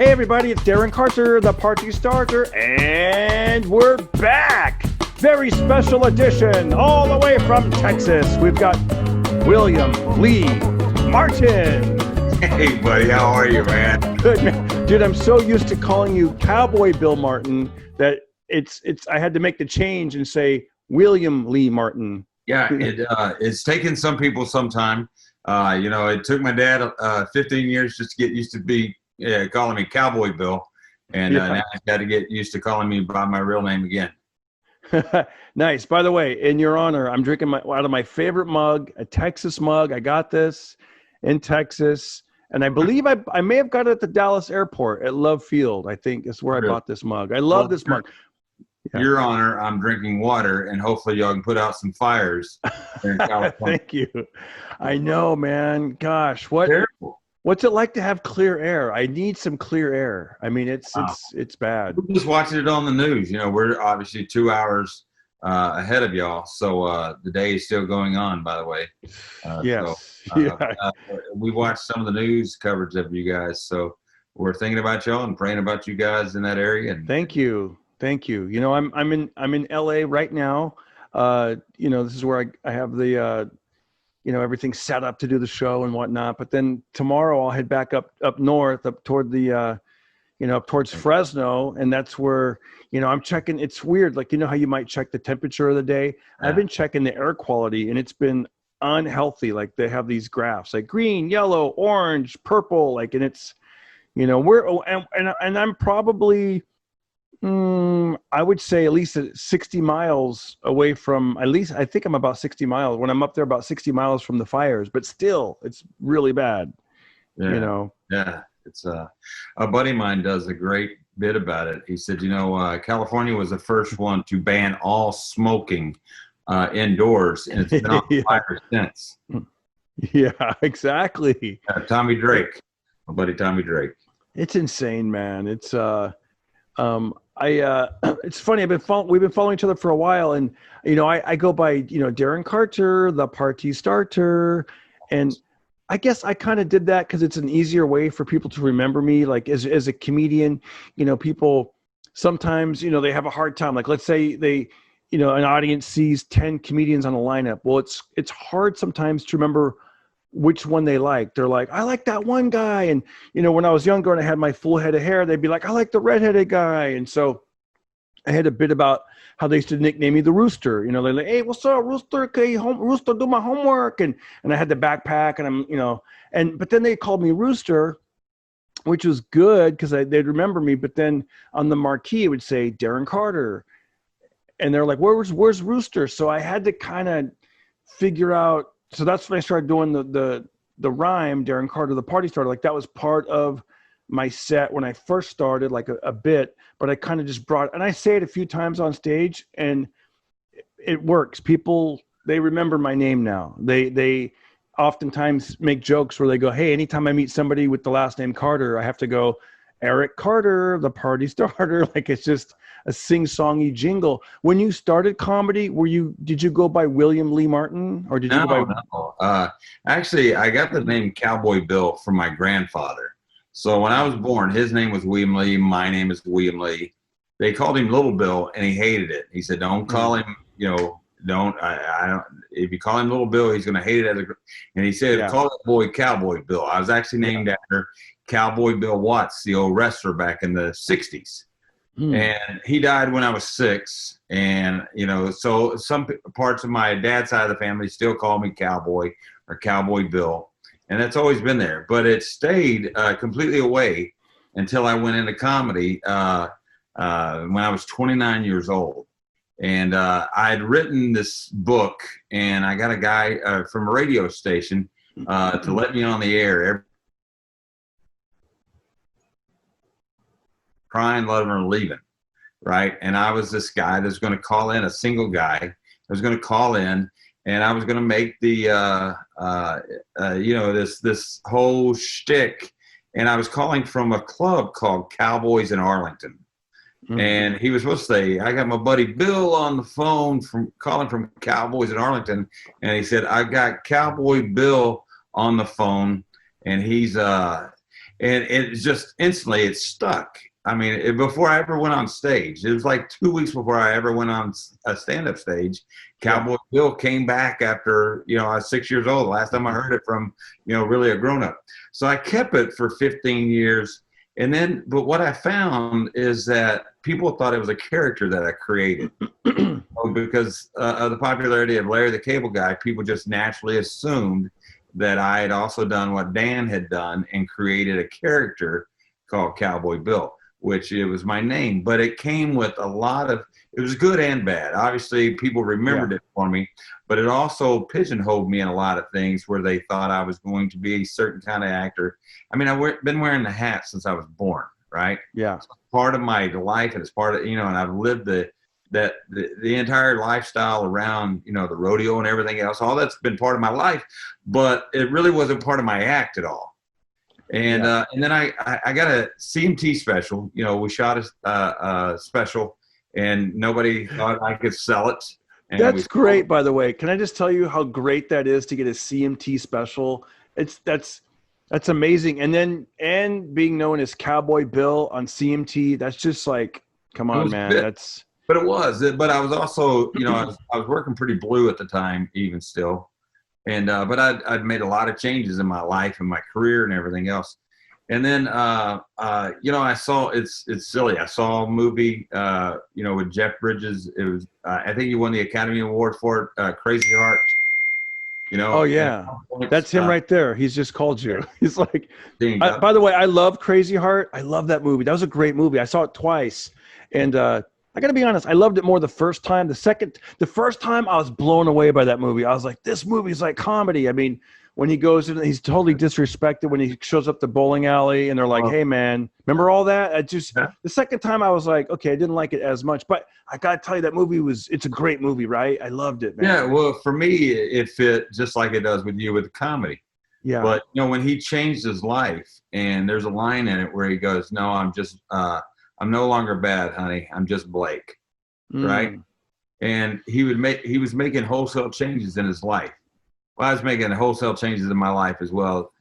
Hey everybody, it's Darren Carter, the party starter, and we're back! Very special edition, all the way from Texas. We've got William Lee Martin. Hey buddy, how are you, man? Good, man. Dude, I'm so used to calling you Cowboy Bill Martin that I had to make the change and say William Lee Martin. Yeah, it's taken some people some time. It took my dad 15 years just to get used to calling me Cowboy Bill, and now he's got to get used to calling me by my real name again. Nice. By the way, in your honor, I'm drinking out of my favorite mug, a Texas mug. I got this in Texas, and I believe I may have got it at the Dallas airport at Love Field. I think is where I bought this mug. I love this mug. Yeah. Your honor, I'm drinking water, and hopefully y'all can put out some fires in California. Thank you. I know, man. Gosh, Terrible. What's it like to have clear air? I need some clear air. I mean, it's bad. We're just watching it on the news. We're obviously 2 hours ahead of y'all, so the day is still going on. By the way, yes. We watched some of the news coverage of you guys, so we're thinking about y'all and praying about you guys in that area. And thank you. I'm in LA right now. This is where I have the everything set up to do the show and whatnot. But then tomorrow I'll head back up north, up toward up towards Fresno. And that's where, I'm checking. It's weird. Like, how you might check the temperature of the day. Yeah. I've been checking the air quality and it's been unhealthy. Like they have these graphs like green, yellow, orange, purple, and it's, and I'm probably, I would say at least 60 miles away from, I think I'm about 60 miles when I'm up there, about 60 miles from the fires, but still it's really bad. Yeah. Yeah. It's a buddy of mine does a great bit about it. He said, California was the first one to ban all smoking indoors, and it's been on fire since. Yeah, exactly. Tommy Drake, my buddy Tommy Drake. It's insane, man. It's it's funny. We've been following each other for a while, and I go by Darren Carter, the party starter, and I guess I kind of did that because it's an easier way for people to remember me. Like as a comedian, people sometimes they have a hard time. Like let's say they an audience sees 10 comedians on a lineup. Well, it's hard sometimes to remember which one they like. They're like, I like that one guy. And, when I was younger and I had my full head of hair, they'd be like, I like the redheaded guy. And so I had a bit about how they used to nickname me the Rooster. They're like, hey, what's up, Rooster? Okay, Rooster, do my homework. And I had the backpack and but then they called me Rooster, which was good because they'd remember me. But then on the marquee, it would say Darren Carter. And they're like, where's Rooster? So I had to kind of figure out. So that's when I started doing the rhyme, Darren Carter, the party starter. Like that was part of my set when I first started, like a bit, but I kind of just and I say it a few times on stage and it works. People, they remember my name now. They oftentimes make jokes where they go, hey, anytime I meet somebody with the last name Carter, I have to go, Eric Carter, the party starter. Like it's just a sing-songy jingle. When you started comedy, did you go by William Lee Martin or did you go by? No. Actually, I got the name Cowboy Bill from my grandfather. So when I was born, his name was William Lee. My name is William Lee. They called him Little Bill, and he hated it. He said, "Don't call him. Don't. I don't. If you call him Little Bill, he's going to hate it." And he said, "Call that boy Cowboy Bill." I was actually named after Cowboy Bill Watts, the old wrestler back in the '60s. And he died when I was 6. And, so some parts of my dad's side of the family still call me Cowboy or Cowboy Bill. And that's always been there. But it stayed completely away until I went into comedy when I was 29 years old. And I had written this book, and I got a guy from a radio station to let me on the air crying, loving, or leaving, right? And I was this guy that's going to call in, a single guy. I was going to call in, and I was going to make the, this whole shtick. And I was calling from a club called Cowboys in Arlington. Mm-hmm. And he was supposed to say, I got my buddy Bill on the phone calling from Cowboys in Arlington. And he said, I got Cowboy Bill on the phone, and he's and it just instantly it stuck. I mean, before I ever went on stage, it was like 2 weeks before I ever went on a stand-up stage. Cowboy Bill came back after, I was 6 years old. Last time I heard it from, really a grown-up. So I kept it for 15 years. And then, but what I found is that people thought it was a character that I created. Because of the popularity of Larry the Cable Guy, people just naturally assumed that I had also done what Dan had done and created a character called Cowboy Bill, which it was my name, but it came with a lot of, it was good and bad. Obviously, people remembered it for me, but it also pigeonholed me in a lot of things where they thought I was going to be a certain kind of actor. I mean, I've been wearing the hat since I was born, right? Yeah. It's part of my life, and it's part of, and I've lived the entire lifestyle around, the rodeo and everything else. All that's been part of my life, but it really wasn't part of my act at all. And then I got a CMT special. We shot a special, and nobody thought I could sell it. And that's great, by the way. Can I just tell you how great that is to get a CMT special? That's amazing. And being known as Cowboy Bill on CMT, that's just like, come on, man. That's. But it was. But I was also, I was working pretty blue at the time, even still. And but I'd made a lot of changes in my life and my career and everything else. And then I saw it's silly. I saw a movie with Jeff Bridges. It was I think he won the Academy Award for it. Crazy Heart. Oh yeah, that's him right there. He's just called you. He's like. By the way, I love Crazy Heart. I love that movie. That was a great movie. I saw it twice, and. I got to be honest. I loved it more the first time. The first time I was blown away by that movie. I was like, this movie's like comedy. I mean, when he goes in, he's totally disrespected when he shows up the bowling alley and they're like, hey man, remember all that? The second time I was like, okay, I didn't like it as much, but I got to tell you that movie it's a great movie, right? I loved it, man. Yeah. Well, for me, it fit just like it does with you with comedy. Yeah. But when he changed his life, and there's a line in it where he goes, no, I'm no longer bad, honey. I'm just Blake, right? And he was making wholesale changes in his life. Well, I was making wholesale changes in my life as well.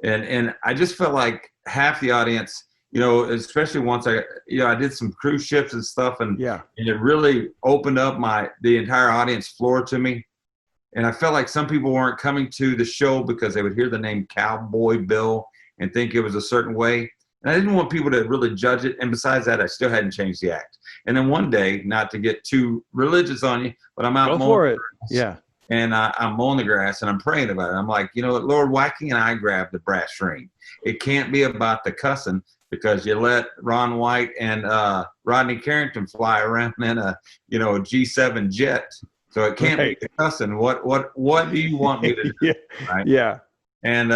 And I just felt like half the audience, especially once I did some cruise ships and stuff, and it really opened up the entire audience floor to me. And I felt like some people weren't coming to the show because they would hear the name Cowboy Bill and think it was a certain way. And I didn't want people to really judge it. And besides that, I still hadn't changed the act. And then one day, not to get too religious on you, but I'm out mowing the grass. Yeah. And I'm mowing the grass and I'm praying about it. I'm like, Lord, why can't I grab the brass ring? It can't be about the cussing because you let Ron White and Rodney Carrington fly around in a G7 jet. So it can't be the cussing. What do you want me to do? Yeah. Right? Yeah. And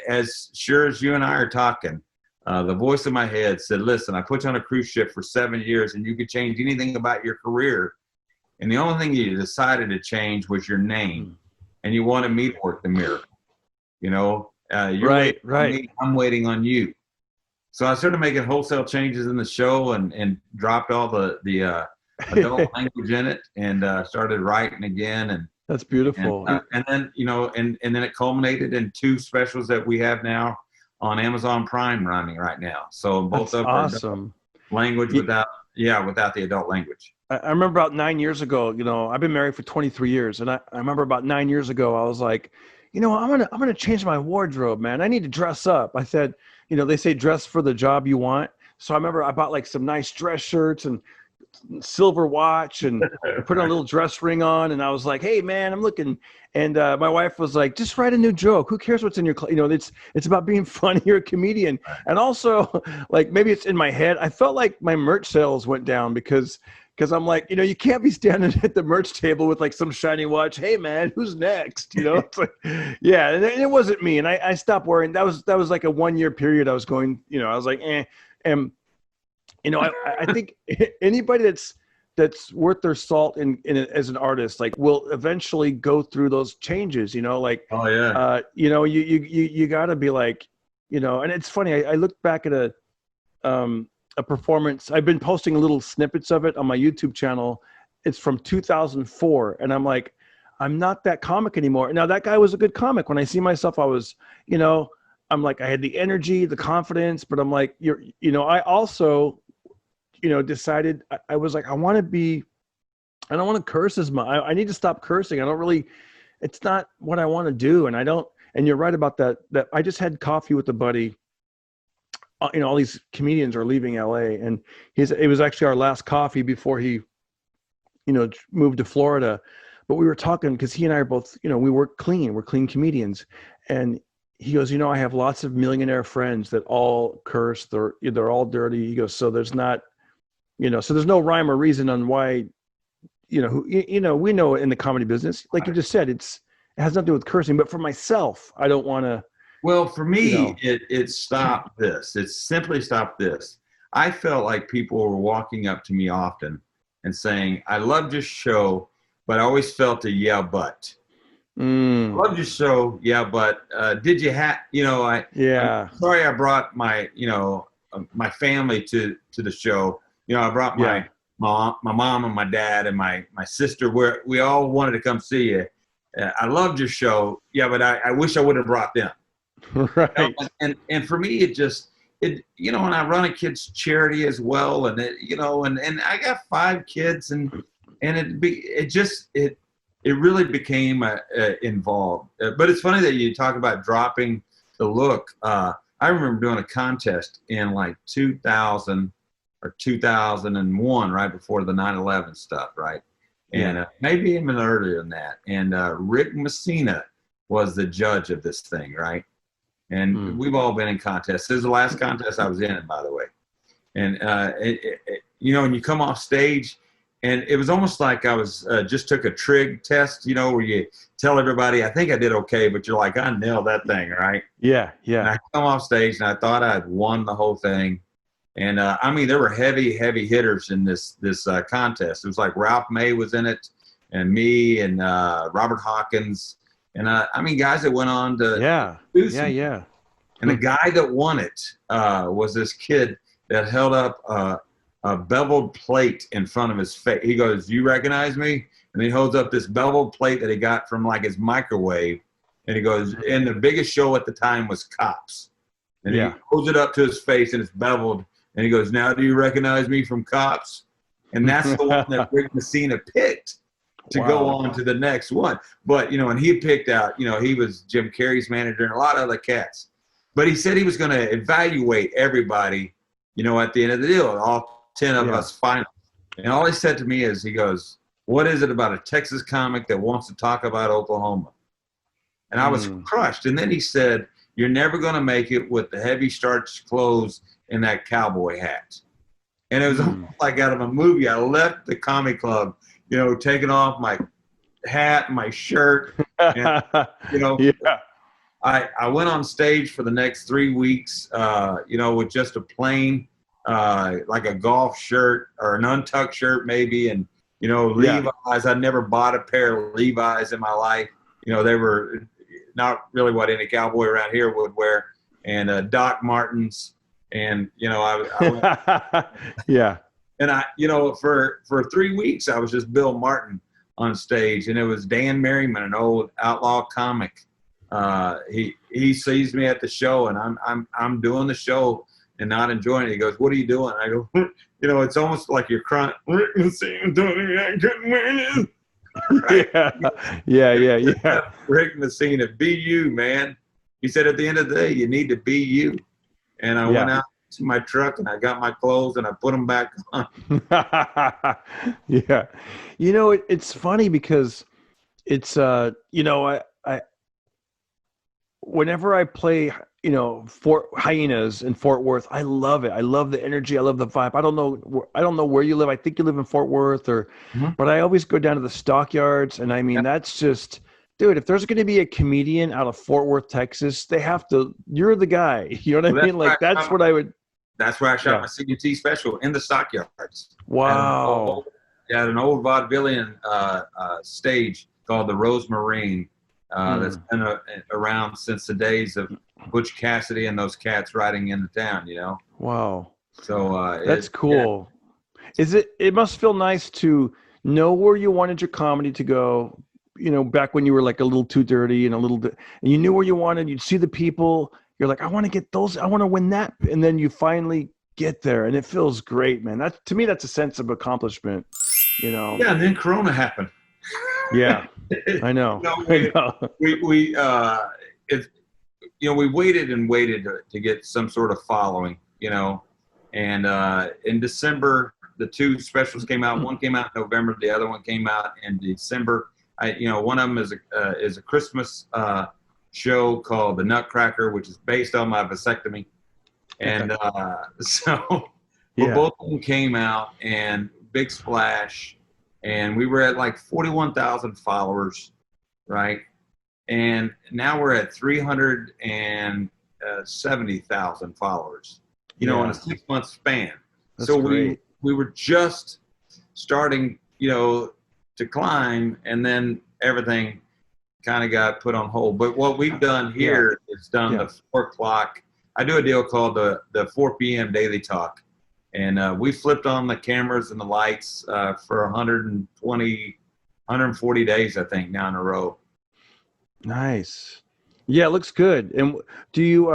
as sure as you and I are talking, the voice in my head said, listen, I put you on a cruise ship for 7 years and you could change anything about your career. And the only thing you decided to change was your name. And you wanted me to work the miracle. You're right. Me, I'm waiting on you. So I started making wholesale changes in the show and dropped all the adult language in it and started writing again. And that's beautiful. And then, and then it culminated in 2 specials that we have now on Amazon Prime running right now. So both of them awesome. Language without the adult language. I remember about 9 years ago, I've been married for 23 years. And I remember about 9 years ago, I was like, I'm going to change my wardrobe, man. I need to dress up. I said, they say dress for the job you want. So I remember I bought like some nice dress shirts and silver watch and put a little dress ring on. And I was like, hey man, I'm looking. And my wife was like, just write a new joke. Who cares what's in your, it's about being funny. You're a comedian. And also like, maybe it's in my head. I felt like my merch sales went down because I'm like, you can't be standing at the merch table with like some shiny watch. Hey man, who's next? It's like, yeah. And it wasn't me. And I stopped wearing, that was like a 1 year period. I was going, I was like, and I think anybody that's worth their salt in as an artist, like, will eventually go through those changes, like, oh yeah, you gotta be like, and it's funny. I looked back at a performance. I've been posting little snippets of it on my YouTube channel. It's from 2004. And I'm like, I'm not that comic anymore. Now that guy was a good comic. When I see myself, I was, I'm like, I had the energy, the confidence, but I'm like, I also, decided I was like, I don't want to curse as much. I need to stop cursing. It's not what I want to do. And you're right about that I just had coffee with a buddy. All these comedians are leaving LA, and it was actually our last coffee before he, moved to Florida. But we were talking because he and I are both, we work clean. We're clean comedians. And he goes, I have lots of millionaire friends that all curse. They're all dirty. He goes, so there's not, so there's no rhyme or reason on why, we know in the comedy business, like you just said, it has nothing to do with cursing. But for myself, I don't want to. Well, for me, it stopped this. It simply stopped this. I felt like people were walking up to me often and saying, I loved your show, but I always felt a yeah, but. I loved your show, yeah, but did you have, I'm sorry I brought my, my family to the show. I brought my mom and my dad and my sister, where we all wanted to come see you. I loved your show. Yeah, but I wish I would have brought them. Right. And for me, and I run a kids charity as well. And and I got 5 kids and it really became involved. But it's funny that you talk about dropping the look. I remember doing a contest in like 2000 or 2001, right before the 9/11 stuff, right? And maybe even earlier than that. And Rick Messina was the judge of this thing, right? And we've all been in contests. This is the last contest I was in, by the way. And, and you come off stage, and it was almost like I was just took a trig test, where you tell everybody, I think I did okay, but you're like, I nailed that thing, right? Yeah. And I come off stage, and I thought I had won the whole thing. And, there were heavy hitters in this contest. It was like Ralph May was in it, and me, and Robert Hawkins, and guys that went on to do something. Yeah. And the guy that won it was this kid that held up a beveled plate in front of his face. He goes, "You recognize me?" And he holds up this beveled plate that he got from like his microwave, and he goes, and the biggest show at the time was Cops. And he holds it up to his face, and it's beveled. And he goes, "Now do you recognize me from Cops?" And that's the one that Rick Messina picked to go on to the next one. But, and he picked out, he was Jim Carrey's manager and a lot of other cats. But he said he was going to evaluate everybody, at the end of the deal, all 10 of us finalists. And all he said to me is, he goes, "What is it about a Texas comic that wants to talk about Oklahoma?" And I was crushed. And then he said, "You're never going to make it with the heavy starch clothes and that cowboy hat." And it was almost like out of a movie. I left the comedy club, taking off my hat and my shirt. And, I went on stage for the next 3 weeks, with just a plain, like a golf shirt or an untucked shirt maybe. And, Levi's. I never bought a pair of Levi's in my life. They were not really what any cowboy around here would wear. And Doc Martens. And, I And for 3 weeks, I was just Bill Martin on stage, and it was Dan Merriman, an old outlaw comic. He sees me at the show, and I'm doing the show and not enjoying it. He goes, "What are you doing?" I go, it's almost like you're crying. Rick Messina told me I couldn't win it. Right? Yeah. Rick Messina, be you, man. He said, at the end of the day, you need to be you. And I went out to my truck, and I got my clothes, and I put them back on. Yeah. It's funny because it's, whenever I play, Fort Hyenas in Fort Worth, I love it. I love the energy. I love the vibe. I don't know where you live. I think you live in Fort Worth but I always go down to the stockyards. And that's just, dude, if there's going to be a comedian out of Fort Worth, Texas, you're the guy. You know what I mean? Like, that's what I would. That's where I shot my CUT special, in the stockyards. Wow. At an old vaudevillian stage called the Rosemarine that's been around since the days of Butch Cassidy and those cats riding into town, Wow. So that's cool. Yeah. It must feel nice to know where you wanted your comedy to go, back when you were like a little too dirty and and you knew where you wanted, you'd see the people, you're like, I want to get those, I want to win that. And then you finally get there and it feels great, man. That, to me, that's a sense of accomplishment, you know? Yeah. And then Corona happened. Yeah, I know. We waited and waited to get some sort of following, you know, and in December, the two specials came out. One came out in November. The other one came out in December. One of them is a Christmas show called The Nutcracker, which is based on my vasectomy. And both of them came out, and big splash. And we were at like 41,000 followers, right? And now we're at 370,000 followers, in a 6-month span. That's so great. we were just starting, to climb, and then everything kind of got put on hold. But what we've done here is done the 4 o'clock. I do a deal called the 4 p.m. Daily Talk. And we flipped on the cameras and the lights for 140 days, I think, now in a row. Nice. Yeah, it looks good. And do you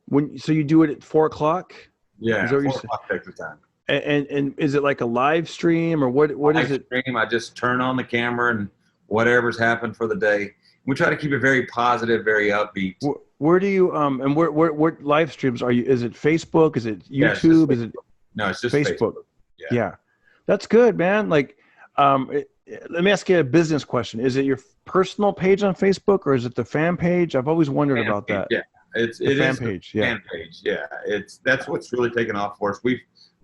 you do it at 4 o'clock? Yeah, 4 o'clock Texas time. And is it like a live stream, or what is it? Stream. I just turn on the camera and whatever's happened for the day. We try to keep it very positive, very upbeat. Where do you and where live streams are you? Is it Facebook? Is it YouTube? Is it? No, it's just Facebook. Yeah, that's good, man. Like, let me ask you a business question. Is it your personal page on Facebook, or is it the fan page? I've always wondered about that. Yeah, it is fan page. Fan page. Yeah, that's what's really taken off for us.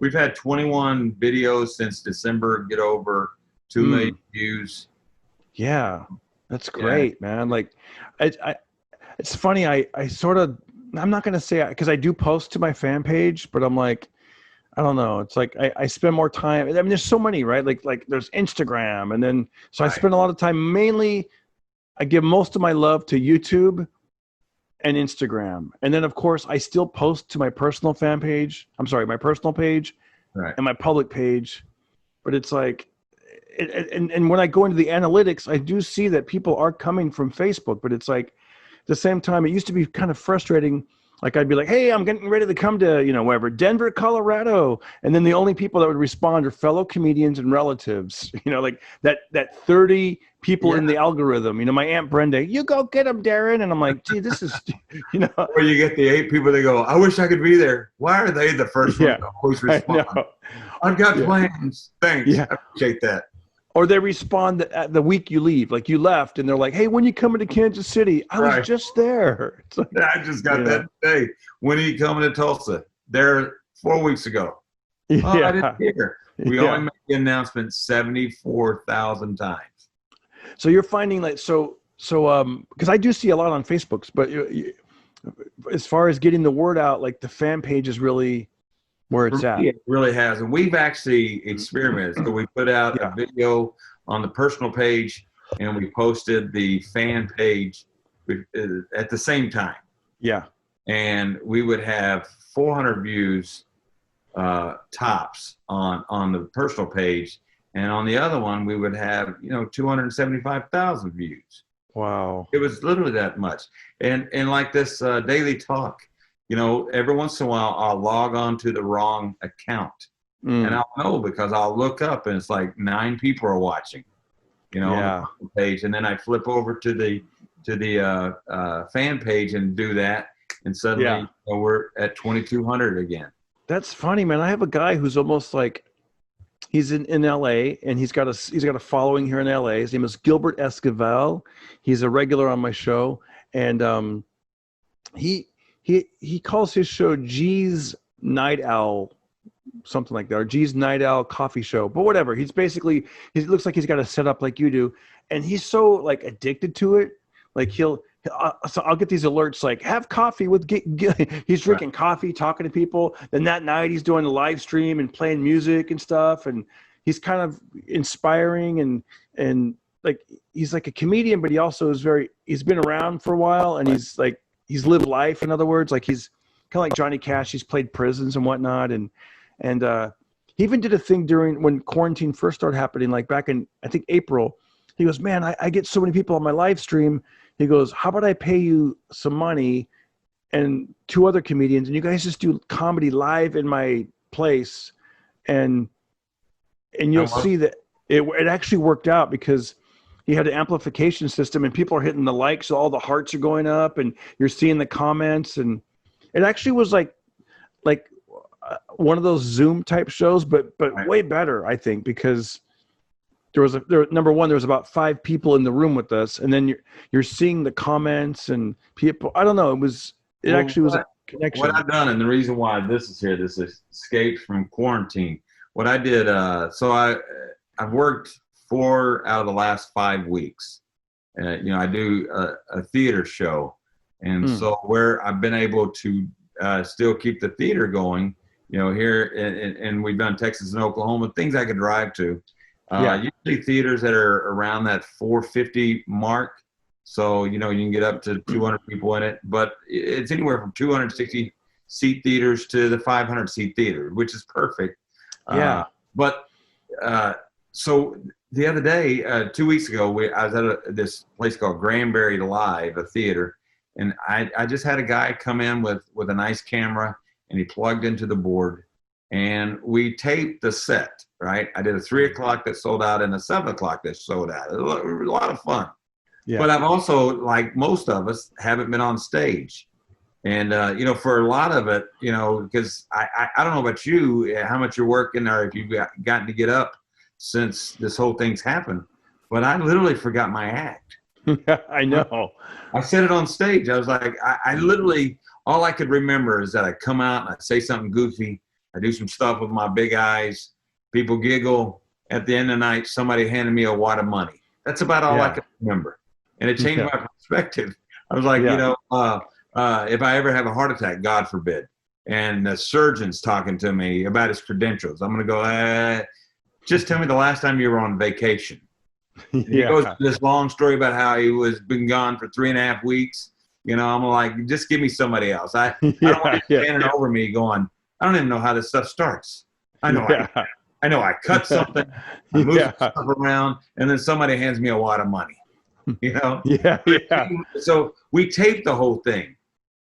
We've had 21 videos since December get over 2 million views. Yeah, that's great, man. Like, it's funny. I'm not gonna say, because I do post to my fan page, but I'm like, I don't know. It's like I spend more time. I mean, there's so many, right? Like there's Instagram, and then I spend a lot of time. Mainly, I give most of my love to YouTube and Instagram, and then of course I still post to my personal fan page. I'm sorry, my personal page, right, and my public page. But it's like, and when I go into the analytics, I do see that people are coming from Facebook. But it's like, at the same time, it used to be kind of frustrating. Like, I'd be like, hey, I'm getting ready to come to, wherever, Denver, Colorado. And then the only people that would respond are fellow comedians and relatives, like that 30 people in the algorithm. My Aunt Brenda, you go get them, Darren. And I'm like, gee, this is, Or you get the 8 people that go, I wish I could be there. Why are they the first one to always respond? I've got plans. Thanks. I appreciate that. Or they respond the week you leave. Like, you left, and they're like, hey, when you coming to Kansas City? I was just there. It's like, I just got that today. When are you coming to Tulsa? There 4 weeks ago. Oh, I didn't hear. We only made the announcement 74,000 times. So you're finding, like, because I do see a lot on Facebooks, but as far as getting the word out, like, the fan page is really where it's at. It really has. And we've actually experimented. So we put out a video on the personal page, and we posted the fan page at the same time. Yeah. And we would have 400 views tops on the personal page. And on the other one, we would have, 275,000 views. Wow. It was literally that much. And like this daily talk, every once in a while I'll log on to the wrong account, and I'll know because I'll look up and it's like 9 people are watching, on the page. And then I flip over to the fan page and do that. And suddenly we're at 2,200 again. That's funny, man. I have a guy who's almost like, he's in LA, and he's got a following here in LA. His name is Gilbert Esquivel. He's a regular on my show. And he calls his show G's Night Owl, something like that, or G's Night Owl Coffee Show. But whatever. He looks like he's got a setup like you do, and he's so, like, addicted to it. Like, so I'll get these alerts like, have coffee with he's drinking coffee, talking to people. Then that night he's doing a live stream and playing music and stuff, and he's kind of inspiring and like, he's like a comedian, but he also he's been around for a while, and he's lived life. In other words, like, he's kind of like Johnny Cash. He's played prisons and whatnot. And he even did a thing when quarantine first started happening, like back in, I think, April. He goes, man, I get so many people on my live stream. He goes, how about I pay you some money and two other comedians, and you guys just do comedy live in my place, and you'll see that it actually worked out because he had an amplification system, and people are hitting the likes, so all the hearts are going up, and you're seeing the comments, and it actually was like one of those Zoom type shows, but way better, I think, because number one, there was about 5 people in the room with us, and then you're seeing the comments and people. I don't know. It actually was a connection. What I've done, and the reason why this is here, this escapes from quarantine. What I did, so I've worked 4 out of the last 5 weeks. I do a theater show, and so where I've been able to still keep the theater going, here, and we've done Texas and Oklahoma, things I could drive to. Usually theaters that are around that 450 mark. So, you can get up to 200 people in it, but it's anywhere from 260 seat theaters to the 500 seat theater, which is perfect. So the other day, 2 weeks ago, I was at this place called Granbury Live, a theater. And I just had a guy come in with a nice camera, and he plugged into the board, and we taped the set, right? I did a 3 o'clock that sold out and a 7 o'clock that sold out. It was a lot of fun. Yeah. But I've also, like most of us, haven't been on stage. And, for a lot of it, because I don't know about you, how much you're working or if you've gotten to get up since this whole thing's happened. But I literally forgot my act. I know. I said it on stage. I was like, I literally, all I could remember is that I come out and I say something goofy. I do some stuff with my big eyes. People giggle. At the end of the night, somebody handed me a wad of money. That's about all I could remember. And it changed my perspective. I was like, if I ever have a heart attack, God forbid, and the surgeon's talking to me about his credentials, I'm going to go, just tell me the last time you were on vacation. He goes to this long story about how he been gone for 3.5 weeks. I'm like, just give me somebody else. I don't want you standing over me going, I don't even know how this stuff starts. I know I cut something, I move stuff around, and then somebody hands me a wad of money. So we taped the whole thing,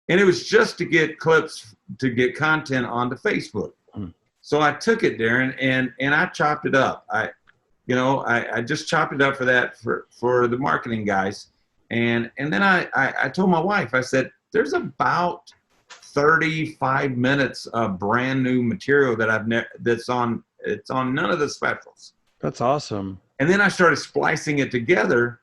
and it was just to get clips, to get content onto Facebook. So I took it, Darren, and I chopped it up. I just chopped it up for that for the marketing guys, and then I told my wife, I said, there's about 35 minutes of brand new material that it's on none of the specials. That's awesome. And then I started splicing it together,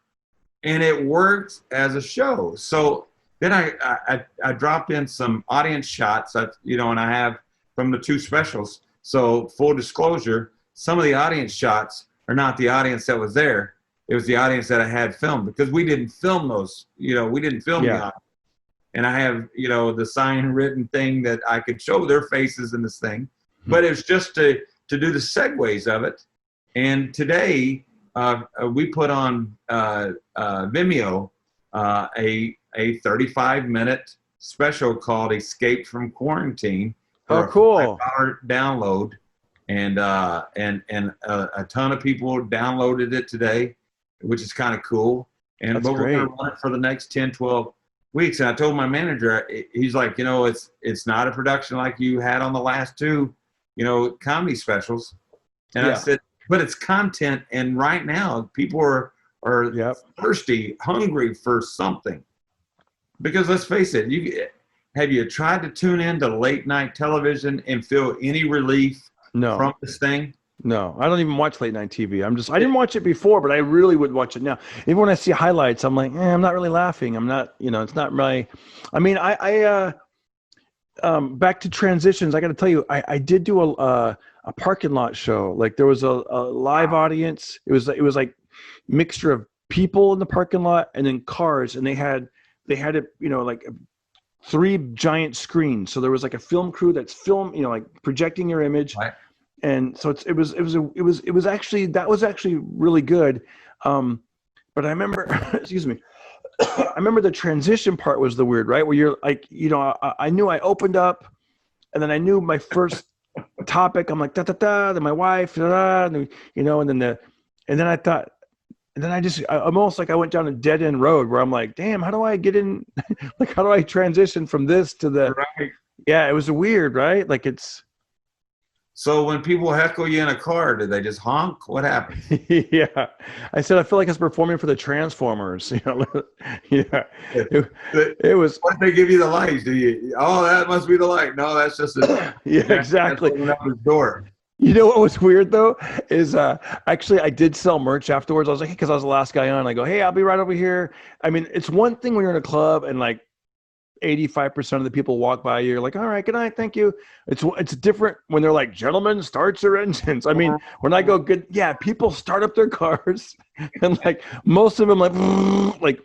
and it worked as a show. So then I dropped in some audience shots, and I have from the 2 specials. So full disclosure, some of the audience shots are not the audience that was there. It was the audience that I had filmed, because we didn't film those. We didn't film the audience. And I have, the sign written thing that I could show their faces in this thing. But it was just to do the segues of it. And today we put on Vimeo a 35-minute special called Escape from Quarantine. Oh, cool. A 5-hour download. And a ton of people downloaded it today, which is kind of cool. But we're going to run it for the next 10, 12 weeks. And I told my manager, he's like, it's not a production like you had on the last 2, comedy specials. And I said, but it's content. And right now people are thirsty, hungry for something. Because let's face it, have you tried to tune into late night television and feel any relief from this thing? No, I don't even watch late night TV. I didn't watch it before, but I really would watch it now. Even when I see highlights, I'm like, I'm not really laughing. I'm not, it's not my, back to transitions. I got to tell you, I did do a parking lot show. Like there was a live audience. It was like mixture of people in the parking lot and then cars. And they had it, like 3 giant screens. So there was like a film crew that's like projecting your image. Right. And so it was actually really good. But I remember, excuse me, I remember the transition part was the weird, right? Where you're like, I knew I opened up, and then I knew my first topic. I'm like, da, da, da, then my wife, da, da, and then I thought, and then I'm almost like I went down a dead end road where I'm like, damn, how do I get in? Like, how do I transition from this to the, Right. yeah, it was weird, right? Like So when people heckle you in a car, do they just honk? What happens? yeah. I said, I feel like I was performing for the Transformers, yeah. It was, What if they give you the lights? Do you? Oh, that must be the light. No, that's just a yeah, exactly. opening up his door. You know what was weird though is actually I did sell merch afterwards. I was like, because I was the last guy on. I go, hey, I'll be right over here. I mean, it's one thing when you're in a club and like 85% of the people walk by you. You're like, all right, good night, thank you. It's different when they're like, gentlemen, start your engines. I mean, when I go, good, yeah, people start up their cars and like most of them like,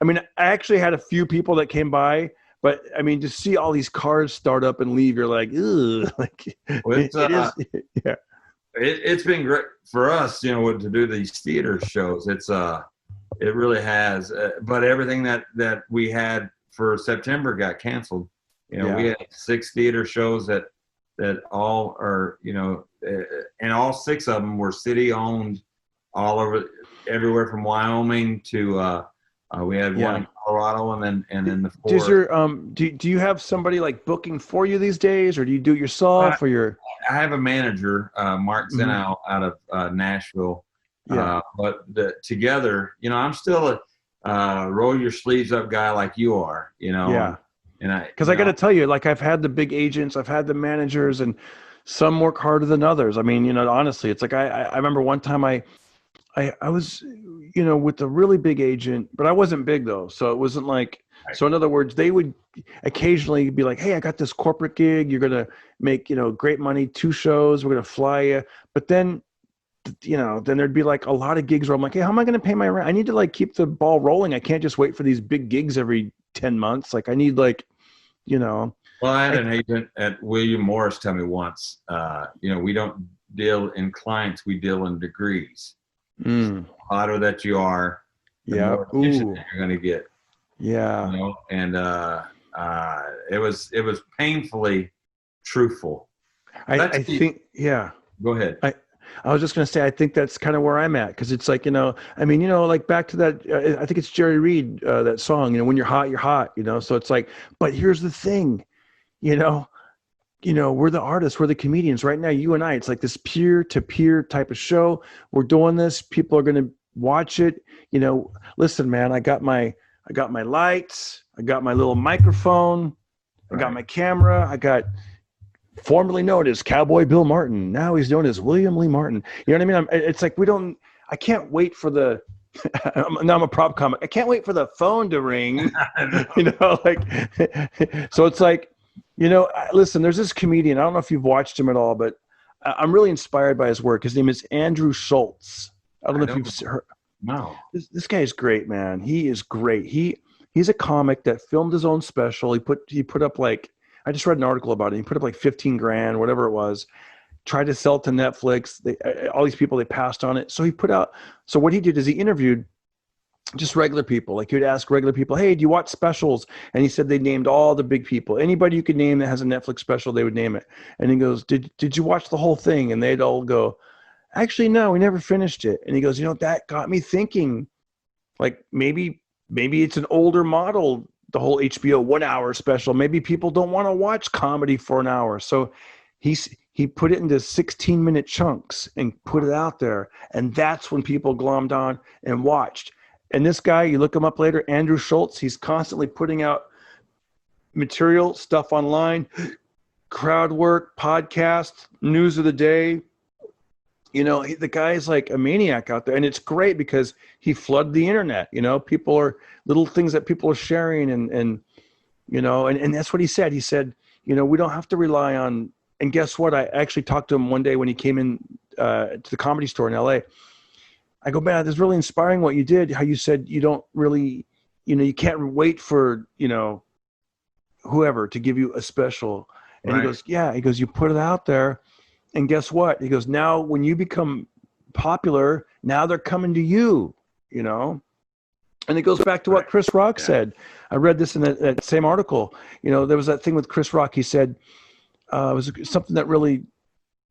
I mean, I actually had a few people that came by. But I mean, to see all these cars start up and leave, you're like, ugh. Like, Well, yeah. It's been great for us, to do these theater shows. It really has. But everything that we had for September got canceled. We had 6 theater shows that all are, and all 6 of them were city owned, all over, everywhere from Wyoming to. We had one in Colorado, and then the 4. Does your do you have somebody like booking for you these days, or do you do it yourself, or your? I have a manager, Mark Zenow, out of Nashville. Yeah. But together, I'm still a roll your sleeves up guy like you are. Yeah. And because I got to tell you, like I've had the big agents, I've had the managers, and some work harder than others. I mean, honestly, it's like I remember one time I was, with a really big agent, but I wasn't big though. So it wasn't like, so in other words, they would occasionally be like, hey, I got this corporate gig. You're going to make, great money, 2 shows. We're going to fly you. But then, then there'd be like a lot of gigs where I'm like, hey, how am I going to pay my rent? I need to like keep the ball rolling. I can't just wait for these big gigs every 10 months. Like I need like, Well, I had an agent at William Morris tell me once, we don't deal in clients, we deal in degrees. The hotter that you are, the more attention that you're going to get. Yeah. And it was painfully truthful. I think, yeah. Go ahead. I was just going to say, I think that's kind of where I'm at. Cause it's like, I mean, like back to that, I think it's Jerry Reed, that song, when you're hot, so it's like, but here's the thing, we're the artists, we're the comedians right now, you and I, it's like this peer to peer type of show. We're doing this. People are going to watch it. Listen, man, I got my lights. I got my little microphone. I got my camera. I got formerly known as Cowboy Bill Martin. Now he's known as William Lee Martin. You know what I mean? It's like, I can't wait for the, now I'm a prop comic. I can't wait for the phone to ring, so it's like, listen, there's this comedian. I don't know if you've watched him at all, but I'm really inspired by his work. His name is Andrew Schultz. I don't know if you've heard. No. This guy is great, man. He is great. He's a comic that filmed his own special. He put up like, I just read an article about it. He put up like 15 grand, whatever it was. Tried to sell it to Netflix. All these people, they passed on it. So so what he did is he interviewed just regular people. Like you'd ask regular people, hey, do you watch specials? And he said they named all the big people. Anybody you could name that has a Netflix special, they would name it. And he goes, did you watch the whole thing? And they'd all go, actually, no, we never finished it. And he goes, that got me thinking, like maybe it's an older model, the whole HBO 1 hour special. Maybe people don't want to watch comedy for an hour. So he put it into 16-minute chunks and put it out there. And that's when people glommed on and watched. And this guy, you look him up later, Andrew Schultz, he's constantly putting out material, stuff online, crowd work, podcasts, news of the day. The guy's like a maniac out there. And it's great because he flooded the internet. People are little things that people are sharing. And that's what he said. He said, we don't have to rely on, and guess what? I actually talked to him one day when he came in to the Comedy Store in LA. I go, man, this is really inspiring what you did. How you said you don't really, you can't wait for, whoever to give you a special. And He goes, yeah. He goes, you put it out there. And guess what? He goes, now when you become popular, now they're coming to you, And it goes back to what Chris Rock said. I read this in that same article. There was that thing with Chris Rock. He said, it was something that really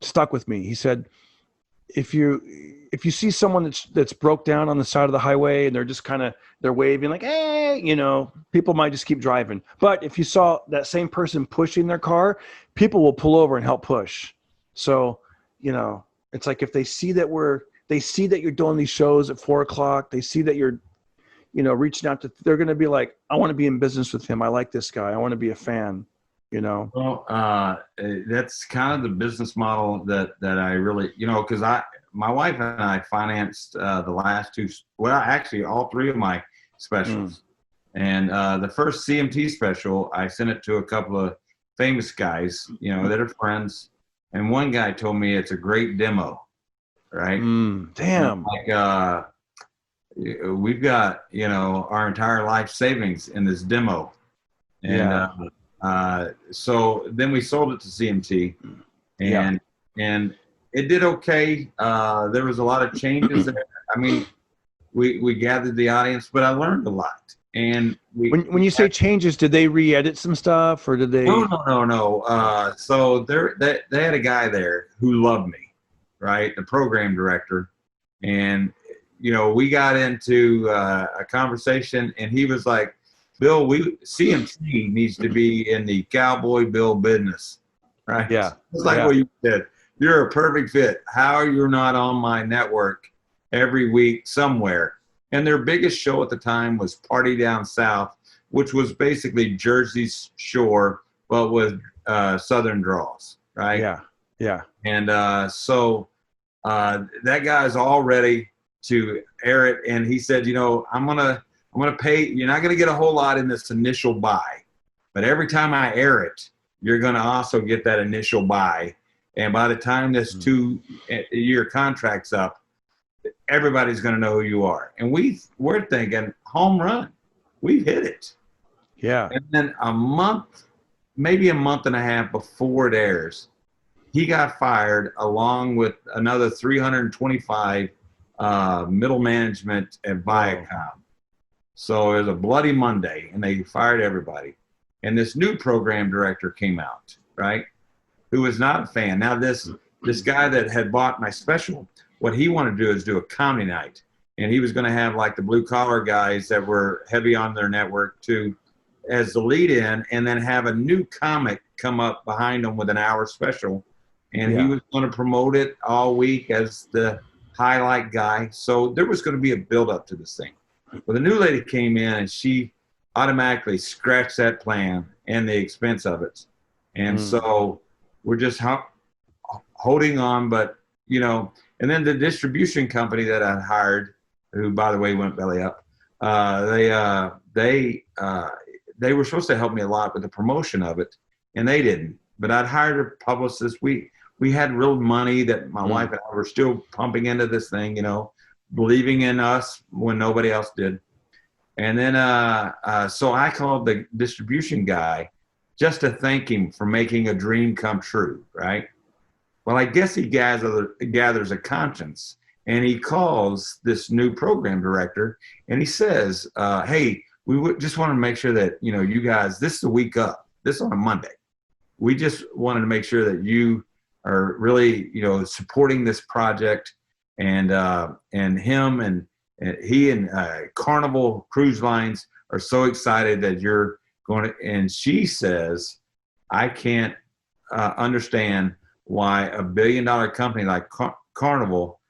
stuck with me. He said, if you see someone that's broke down on the side of the highway and they're just they're waving like, hey, people might just keep driving. But if you saw that same person pushing their car, people will pull over and help push. So, it's like if they see that you're doing these shows at 4:00, they see that you're, reaching out they're going to be like, I want to be in business with him. I like this guy. I want to be a fan, Well, that's kind of the business model that I really, because my wife and I financed the last two, well, actually all three of my specials. And the first CMT special, I sent it to a couple of famous guys, that are friends. And one guy told me it's a great demo, right? Damn. Like, we've got, our entire life savings in this demo. And so then we sold it to CMT, and it did okay. There was a lot of changes there. I mean, we gathered the audience, but I learned a lot. And when you say changes, did they re-edit some stuff, or did they? No. So they had a guy there who loved me, right? The program director, and we got into a conversation, and he was like, Bill, CMT needs to be in the Cowboy Bill business, right? Yeah. It's like what you said. You're a perfect fit. How you're not on my network every week somewhere? And their biggest show at the time was Party Down South, which was basically Jersey's Shore, but with Southern draws, right? Yeah. And so that guy's all ready to air it, and he said, I'm gonna pay. You're not gonna get a whole lot in this initial buy, but every time I air it, you're gonna also get that initial buy. And by the time this 2-year contract's up, everybody's gonna know who you are. And we're thinking home run. We've hit it. Yeah. And then maybe a month and a half before it airs, he got fired along with another 325 middle management at Viacom. So it was a bloody Monday, and they fired everybody. And this new program director came out, right, who was not a fan. Now, this guy that had bought my special, what he wanted to do is do a comedy night. And he was going to have, like, the blue-collar guys that were heavy on their network too as the lead-in, and then have a new comic come up behind him with an hour special. And he was going to promote it all week as the highlight guy. So there was going to be a build-up to this thing. Well, the new lady came in, and she automatically scratched that plan and the expense of it. And so we're just holding on, but, and then the distribution company that I hired, who, by the way, went belly up, they were supposed to help me a lot with the promotion of it, and they didn't. But I'd hired a publicist. We had real money that my wife and I were still pumping into this thing, believing in us when nobody else did. And then so I called the distribution guy just to thank him for making a dream come true, right? Well, I guess he gathers a conscience, and he calls this new program director, and he says, hey, we just wanted to make sure that, you guys, this is a week up. This is on a Monday. We just wanted to make sure that you are really, supporting this project. And him and he and Carnival Cruise Lines are so excited that you're going to. And she says, I can't understand why a $1 billion company like Carnival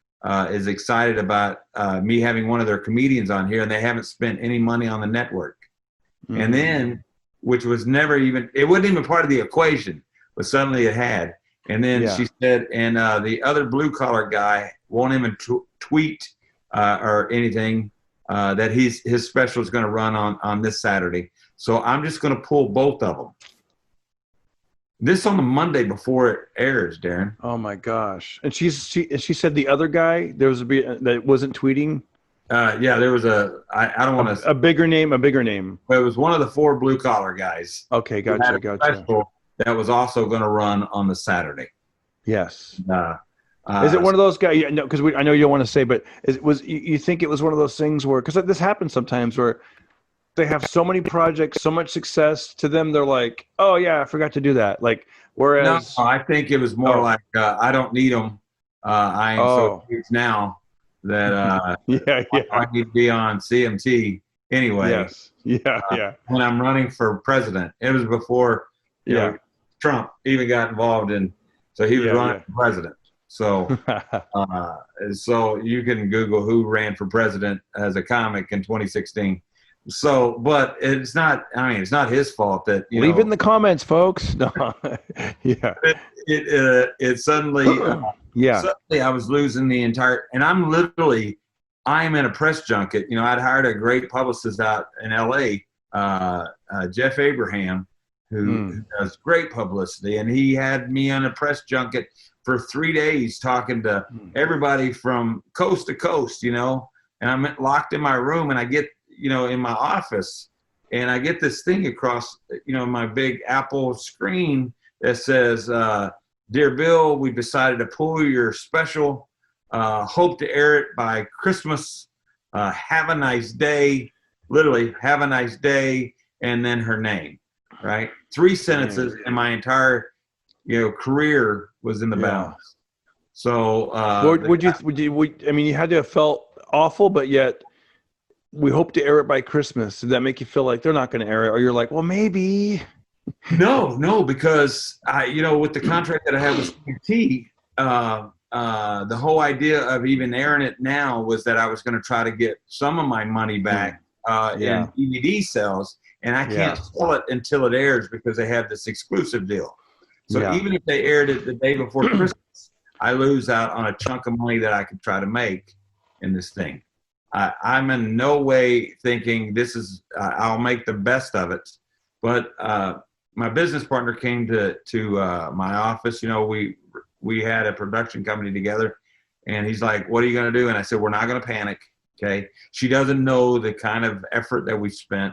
is excited about me having one of their comedians on here, and they haven't spent any money on the network. And then, which was never even, it wasn't even part of the equation, but suddenly it had. And then she said, and the other blue collar guy won't even tweet or anything that his special is going to run on this Saturday. So I'm just going to pull both of them. This on the Monday before it airs, Darren. Oh my gosh! And she said the other guy that wasn't tweeting. There was I don't want to a bigger name. But it was one of the 4 blue collar guys. Okay, gotcha. That was also going to run on the Saturday. Yes. Is it one of those guys? No, because I know you don't want to say, but you think it was one of those things where, because this happens sometimes, where they have so many projects, so much success to them, they're like, oh yeah, I forgot to do that. Like, whereas no, I think it was more like I don't need them. I am so huge now that yeah, I need to be on CMT anyway. yes, yeah. When I'm running for president, it was before Trump even got involved in. So he was running for president. So so you can Google who ran for president as a comic in 2016. So, but it's not. I mean, it's not his fault that leave it in the comments, folks. No, yeah. It suddenly, suddenly I was losing the entire. And I'm in a press junket. You know, I'd hired a great publicist out in L.A., Jeff Abraham, who does great publicity, and he had me on a press junket for 3 days talking to everybody from coast to coast. You know, and I'm locked in my room, and I get, you know, in my office, and I get this thing across, you know, my big Apple screen that says, "Dear Bill, we decided to pull your special. Hope to air it by Christmas. Have a nice day." Literally, have a nice day, and then her name. Right, 3 sentences, and my entire, you know, career was in the balance. So, I mean, you had to have felt awful, but yet, we hope to air it by Christmas. Did that make you feel like they're not going to air it, or you're like, well, maybe? No, because you know, with the contract that I have with CT, the whole idea of even airing it now was that I was going to try to get some of my money back in DVD sales, and I can't sell it until it airs because they have this exclusive deal. So even if they aired it the day before Christmas, I lose out on a chunk of money that I could try to make in this thing. I'm in no way thinking this is I'll make the best of it, but my business partner came to my office. You know, we had a production company together, and he's like, "What are you going to do?" And I said, "We're not going to panic." Okay. She doesn't know the kind of effort that we spent.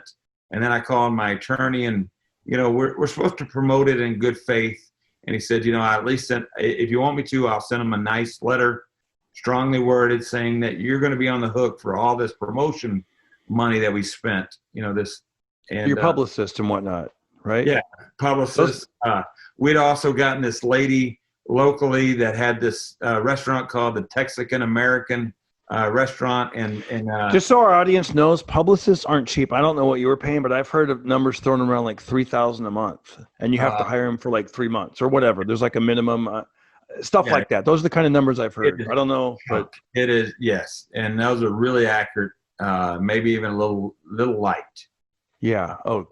And then I called my attorney, and, you know, we're supposed to promote it in good faith. And he said, you know, I at least send, if you want me to, I'll send him a nice letter, strongly worded, saying that you're going to be on the hook for all this promotion money that we spent, you know, this. And your publicist and whatnot, right? Yeah. Publicist. We'd also gotten this lady locally that had this restaurant called the Texican American restaurant, and just so our audience knows, publicists aren't cheap. I don't know what you were paying, but I've heard of numbers thrown around like $3,000 a month, and you have to hire them for like 3 months or whatever. There's like a minimum stuff like that. Those are the kind of numbers I've heard. I don't know, but it is, yes, and those are really accurate. Maybe even a little light. Yeah. Oh,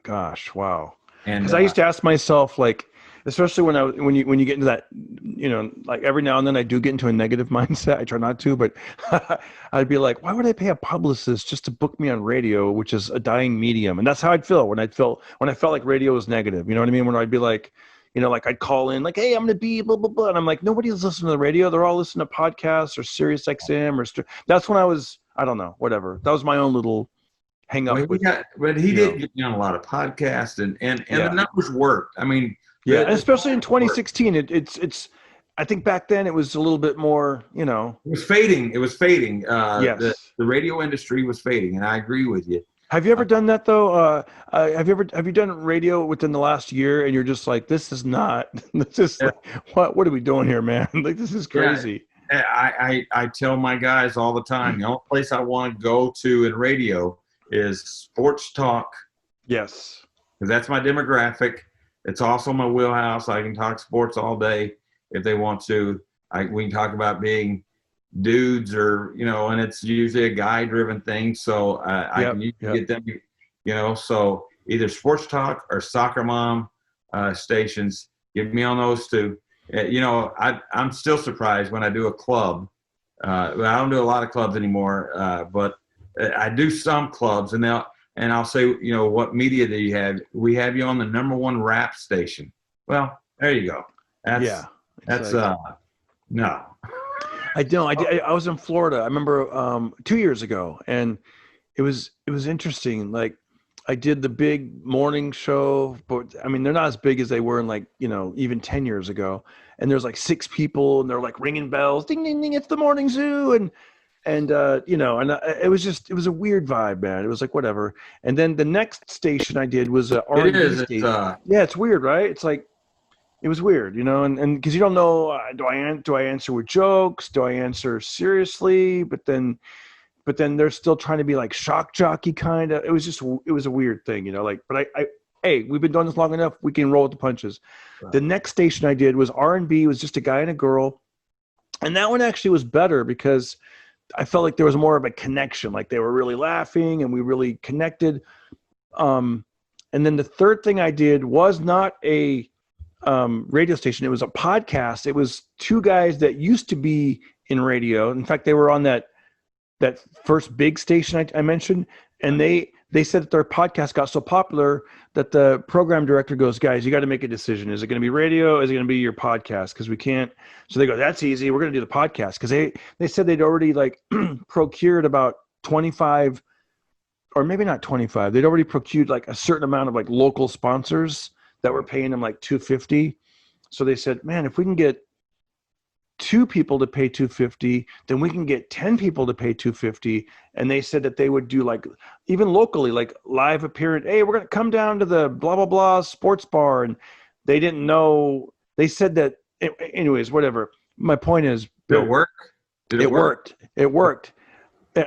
gosh, wow. And because I used to ask myself, like, especially when you get into that, you know, like every now and then I do get into a negative mindset. I try not to, but I'd be like, why would I pay a publicist just to book me on radio, which is a dying medium? And that's how I'd feel when I felt like radio was negative. You know what I mean? When I'd be like, you know, like I'd call in like, hey, I'm going to be blah, blah, blah. And I'm like, nobody's listening to the radio. They're all listening to podcasts or Sirius XM that's when I don't know, whatever. That was my own little hang up. But he did get me on a lot of podcasts, and the numbers worked. I mean, yeah, and especially in 2016, it's. I think back then it was a little bit more, you know. It was fading. Yes. The radio industry was fading, and I agree with you. Have you ever done that though? Have you done radio within the last year, and you're just like, this is not. This is like, what are we doing here, man? Like, this is crazy. Yeah, I tell my guys all the time, the only place I want to go to in radio is sports talk. Yes, because that's my demographic. It's also my wheelhouse. I can talk sports all day if they want to. We can talk about being dudes, or, you know, and it's usually a guy-driven thing. So I can usually get them, you know. So either sports talk or soccer mom stations. Give me on those two. You know, I'm still surprised when I do a club. I don't do a lot of clubs anymore, but I do some clubs, and I'll say, you know, what media do you have? We have you on the #1 rap station. Well, there you go. That's no. I don't. I was in Florida. I remember 2 years ago, and it was interesting. Like, I did the big morning show, but I mean, they're not as big as they were in, like, you know, even 10 years ago. And there's like 6 people, and they're like ringing bells, ding, ding, ding, it's the morning zoo. And you know, and it was a weird vibe, man. It was like, whatever. And then the next station I did was a R&B station. Yeah, it's weird, right? It's like, it was weird, and because you don't know, do I answer with jokes? Do I answer seriously? But then they're still trying to be like shock jockey kind of. It was a weird thing, like, but hey, we've been doing this long enough. We can roll with the punches. Right. The next station I did was R&B. It was just a guy and a girl. And that one actually was better because I felt like there was more of a connection. Like they were really laughing and we really connected. And then the third thing I did was not a radio station. It was a podcast. It was two guys that used to be in radio. In fact, they were on that first big station I mentioned, and they said that their podcast got so popular that the program director goes, guys, you got to make a decision. Is it going to be radio? Is it going to be your podcast? Because we can't. So they go, that's easy. We're going to do the podcast. Because they said they'd already like procured about 25, or maybe not 25. They'd already procured like a certain amount of like local sponsors that were paying them like $250. So they said, man, if we can get 2 people to pay $250, then we can get 10 people to pay $250. And they said that they would do like, even locally, like live appearance. Hey, we're going to come down to the blah, blah, blah sports bar. And they didn't know, they said that anyways, whatever. My point is, Bill, did it work? It worked. It worked.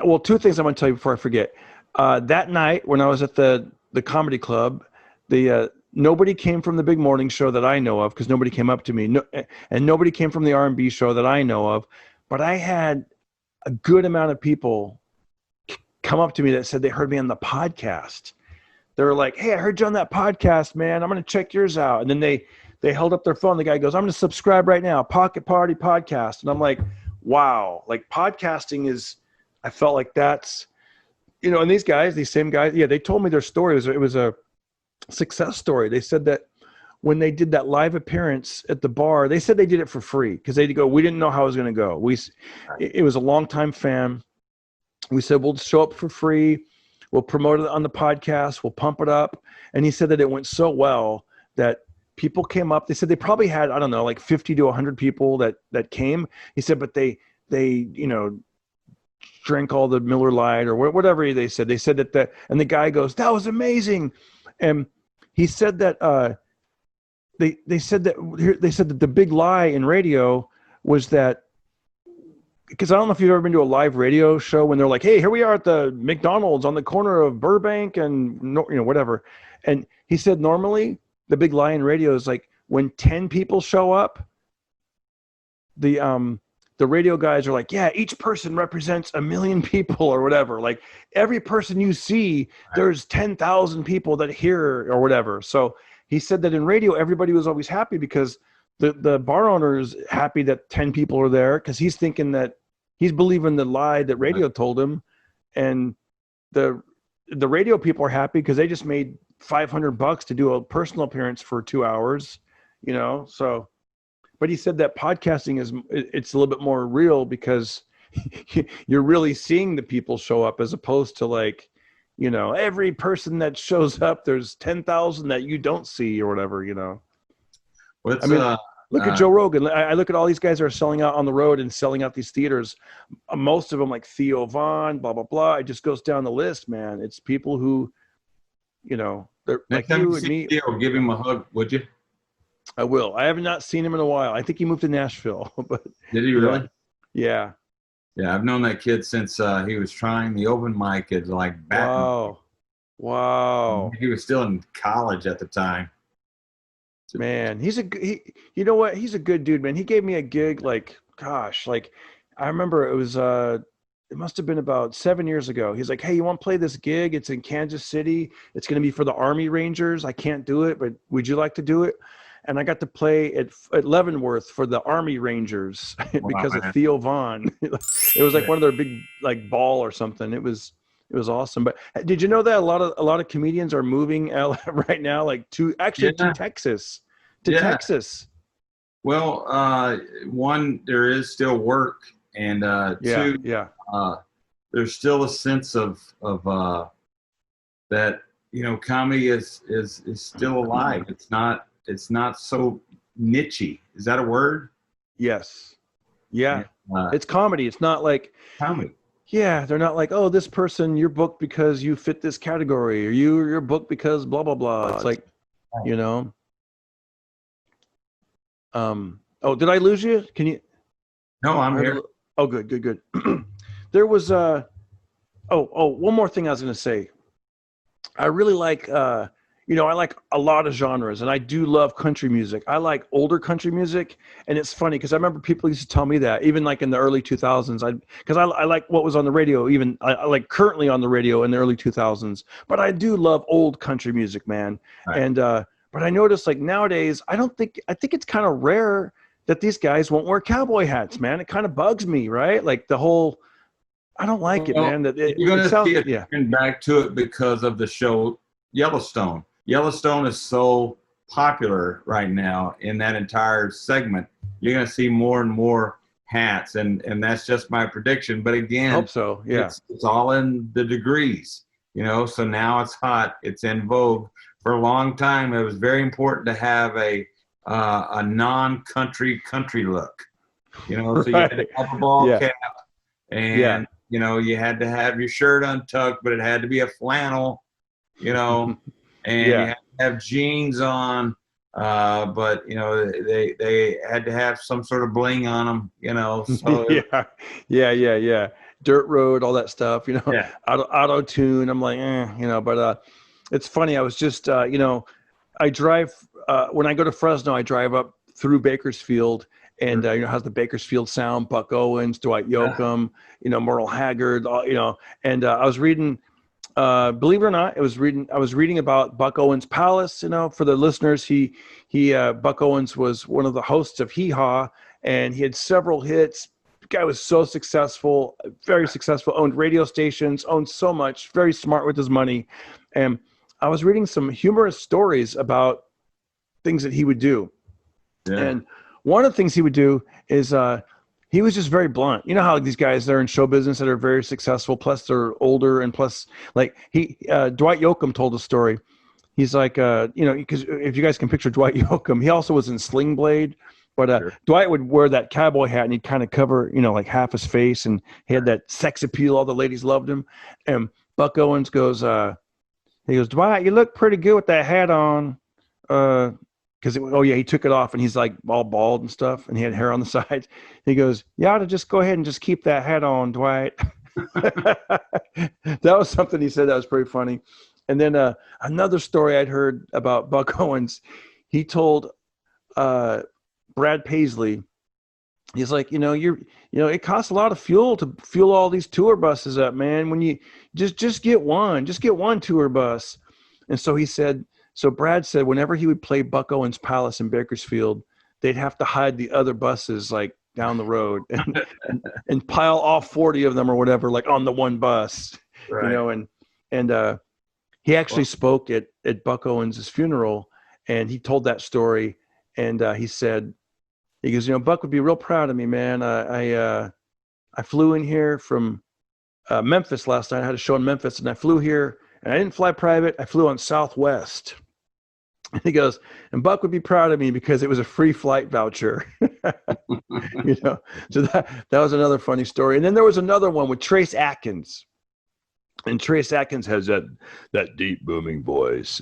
Well, 2 things I want to tell you before I forget. That night when I was at the comedy club, nobody came from the big morning show that I know of, because nobody came up to me. And nobody came from the R&B show that I know of. But I had a good amount of people come up to me that said they heard me on the podcast. They were like, hey, I heard you on that podcast, man. I'm going to check yours out. And then they held up their phone. The guy goes, I'm going to subscribe right now. Pocket Party Podcast. And I'm like, wow. Like podcasting is, I felt like that's, and these same guys, yeah, they told me their story. It was a success story. They said that when they did that live appearance at the bar, they said they did it for free because we didn't know how it was going to go. It was a longtime fan. We said, we'll show up for free. We'll promote it on the podcast. We'll pump it up. And he said that it went so well that people came up. They said they probably had, I don't know, like 50 to 100 people that came. He said, but they drank all the Miller Lite or whatever they said. They said that and the guy goes, that was amazing. And he said that they said that the big lie in radio was that, because I don't know if you've ever been to a live radio show when they're like, hey, here we are at the McDonald's on the corner of Burbank and whatever. And he said normally the big lie in radio is like when 10 people show up, the radio guys are like, yeah, each person represents 1 million people or whatever. Like every person you see, there's 10,000 people that hear or whatever. So he said that in radio, everybody was always happy because the bar owner is happy that 10 people are there because he's thinking that he's believing the lie that radio told him. And the radio people are happy because they just made $500 to do a personal appearance for 2 hours, so. But he said that podcasting it's a little bit more real because you're really seeing the people show up as opposed to like, every person that shows up, there's 10,000 that you don't see or whatever, Look at Joe Rogan. I look at all these guys that are selling out on the road and selling out these theaters. Most of them like Theo Vaughn, blah, blah, blah. It just goes down the list, man. It's people who, they're next like time you you and see me. Theo, give him a hug, would you? I will. I have not seen him in a while. I think he moved to Nashville. But did he really? Yeah. Yeah, I've known that kid since he was trying the open mic at like Baton. Wow. He was still in college at the time. Man, he's a good dude, man. He gave me a gig like, gosh, like I remember it was it must have been about 7 years ago. He's like, hey, you want to play this gig? It's in Kansas City. It's going to be for the Army Rangers. I can't do it, but would you like to do it? And I got to play at Leavenworth for the Army Rangers because of Theo Vaughn. It was like one of their big like ball or something. It was awesome. But did you know that a lot of comedians are moving right now, like to Texas, Texas? Well, one, there is still work, and two, there's still a sense of that comedy is still alive. It's not so nichey. Is that a word? Yes. Yeah. It's comedy. It's not like comedy. Yeah, they're not like, oh, this person, you're booked because you fit this category, or you're booked because blah blah blah. It's like, Oh, did I lose you? Can you? No, I'm here. Oh, good. There was one more thing I was going to say. I really like, I like a lot of genres, and I do love country music. I like older country music, and it's funny because I remember people used to tell me that, even like in the early 2000s, because I like what was on the radio, even I like currently on the radio in the early 2000s. But I do love old country music, man. Right. And but I noticed like nowadays, I think it's kind of rare that these guys won't wear cowboy hats, man. It kind of bugs me, right? Like the whole, I don't like it, man. That you're going to see a yeah. turn back to it because of the show Yellowstone. Yellowstone is so popular right now in that entire segment. You're going to see more and more hats, and that's just my prediction. But again, I hope so. Yeah, it's all in the degrees, So now it's hot. It's in vogue. For a long time, it was very important to have a non-country look, So you had to have a ball cap, and you had to have your shirt untucked, but it had to be a flannel, and you had to have jeans on, but they had to have some sort of bling on them, So yeah. Dirt road, all that stuff, auto tune. I'm like, but it's funny. I was just, I drive when I go to Fresno. I drive up through Bakersfield, and how's the Bakersfield sound? Buck Owens, Dwight Yoakam, Merle Haggard, and I was reading. Believe it or not, I was reading about Buck Owens' Palace. For the listeners, he Buck Owens was one of the hosts of Hee Haw, and he had several hits. The guy was so successful, very successful. Owned radio stations, owned so much. Very smart with his money, and I was reading some humorous stories about things that he would do. Yeah. And one of the things he would do is he was just very blunt. You know how these guys, they're in show business that are very successful, plus they're older, and plus like Dwight Yoakam told a story. He's like, because if you guys can picture Dwight Yoakam, he also was in Sling Blade, but Sure. Dwight would wear that cowboy hat and he'd kind of cover, like half his face, and he had that sex appeal. All the ladies loved him. And Buck Owens goes, he goes, Dwight, you look pretty good with that hat on. Because he took it off and he's like all bald and stuff, and he had hair on the sides. He goes, you ought to just go ahead and just keep that hat on, Dwight. That was something he said that was pretty funny. And then another story I'd heard about Buck Owens, he told Brad Paisley, he's like, it costs a lot of fuel to fuel all these tour buses up, man. When you just get one tour bus. And so he said, so Brad said whenever he would play Buck Owens' Palace in Bakersfield, they'd have to hide the other buses like down the road and pile all 40 of them or whatever, like on the one bus, right. And he actually spoke at Buck Owens' funeral, and he told that story. And he goes, Buck would be real proud of me, man. I flew in here from Memphis last night. I had a show in Memphis, and I flew here, and I didn't fly private. I flew on Southwest. And he goes, and Buck would be proud of me because it was a free flight voucher. So that was another funny story. And then there was another one with Trace Atkins. And Trace Atkins has that deep booming voice.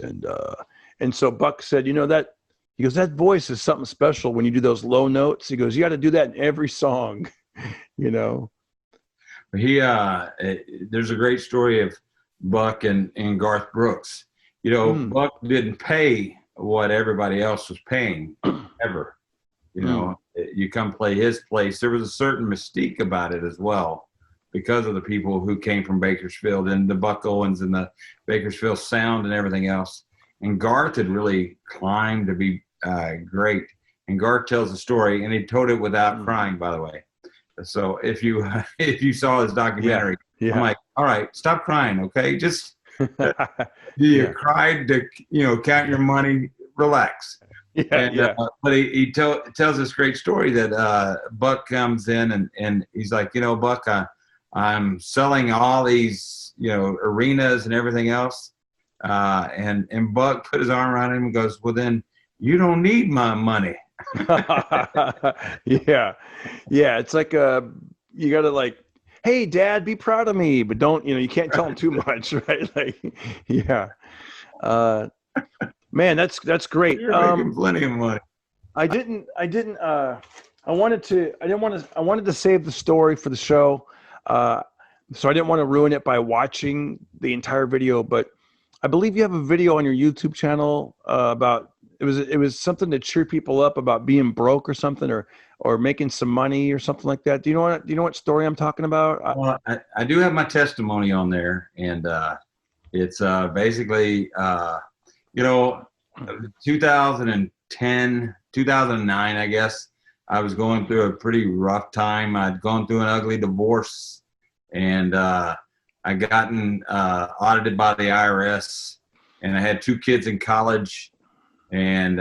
And so Buck said, he goes, that voice is something special when you do those low notes. He goes, you got to do that in every song, He there's a great story of Buck and Garth Brooks. Buck didn't pay what everybody else was paying ever. You come play his place. There was a certain mystique about it as well because of the people who came from Bakersfield and the Buck Owens and the Bakersfield sound and everything else. And Garth had really climbed to be great. And Garth tells the story, and he told it without crying, by the way. So if you saw his documentary, I'm like, all right, stop crying, okay? Just you cried to count your money, relax. But he tells this great story that Buck comes in and he's like, Buck, I'm selling all these arenas and everything else, and Buck put his arm around him and goes, well then you don't need my money. It's like you gotta like, hey Dad, be proud of me, but don't you can't tell him too much, right? Like, man, that's great. You're making plenty of money. I didn't. I wanted to. I didn't want to. I wanted to save the story for the show, so I didn't want to ruin it by watching the entire video. But I believe you have a video on your YouTube channel about it was something to cheer people up about being broke or something, or making some money or something like that. Do you know what story I'm talking about? Well, I do have my testimony on there, and it's basically, you know, 2010, 2009, I guess. I was going through a pretty rough time. I'd gone through an ugly divorce, and I gotten audited by the IRS, and I had 2 kids in college, and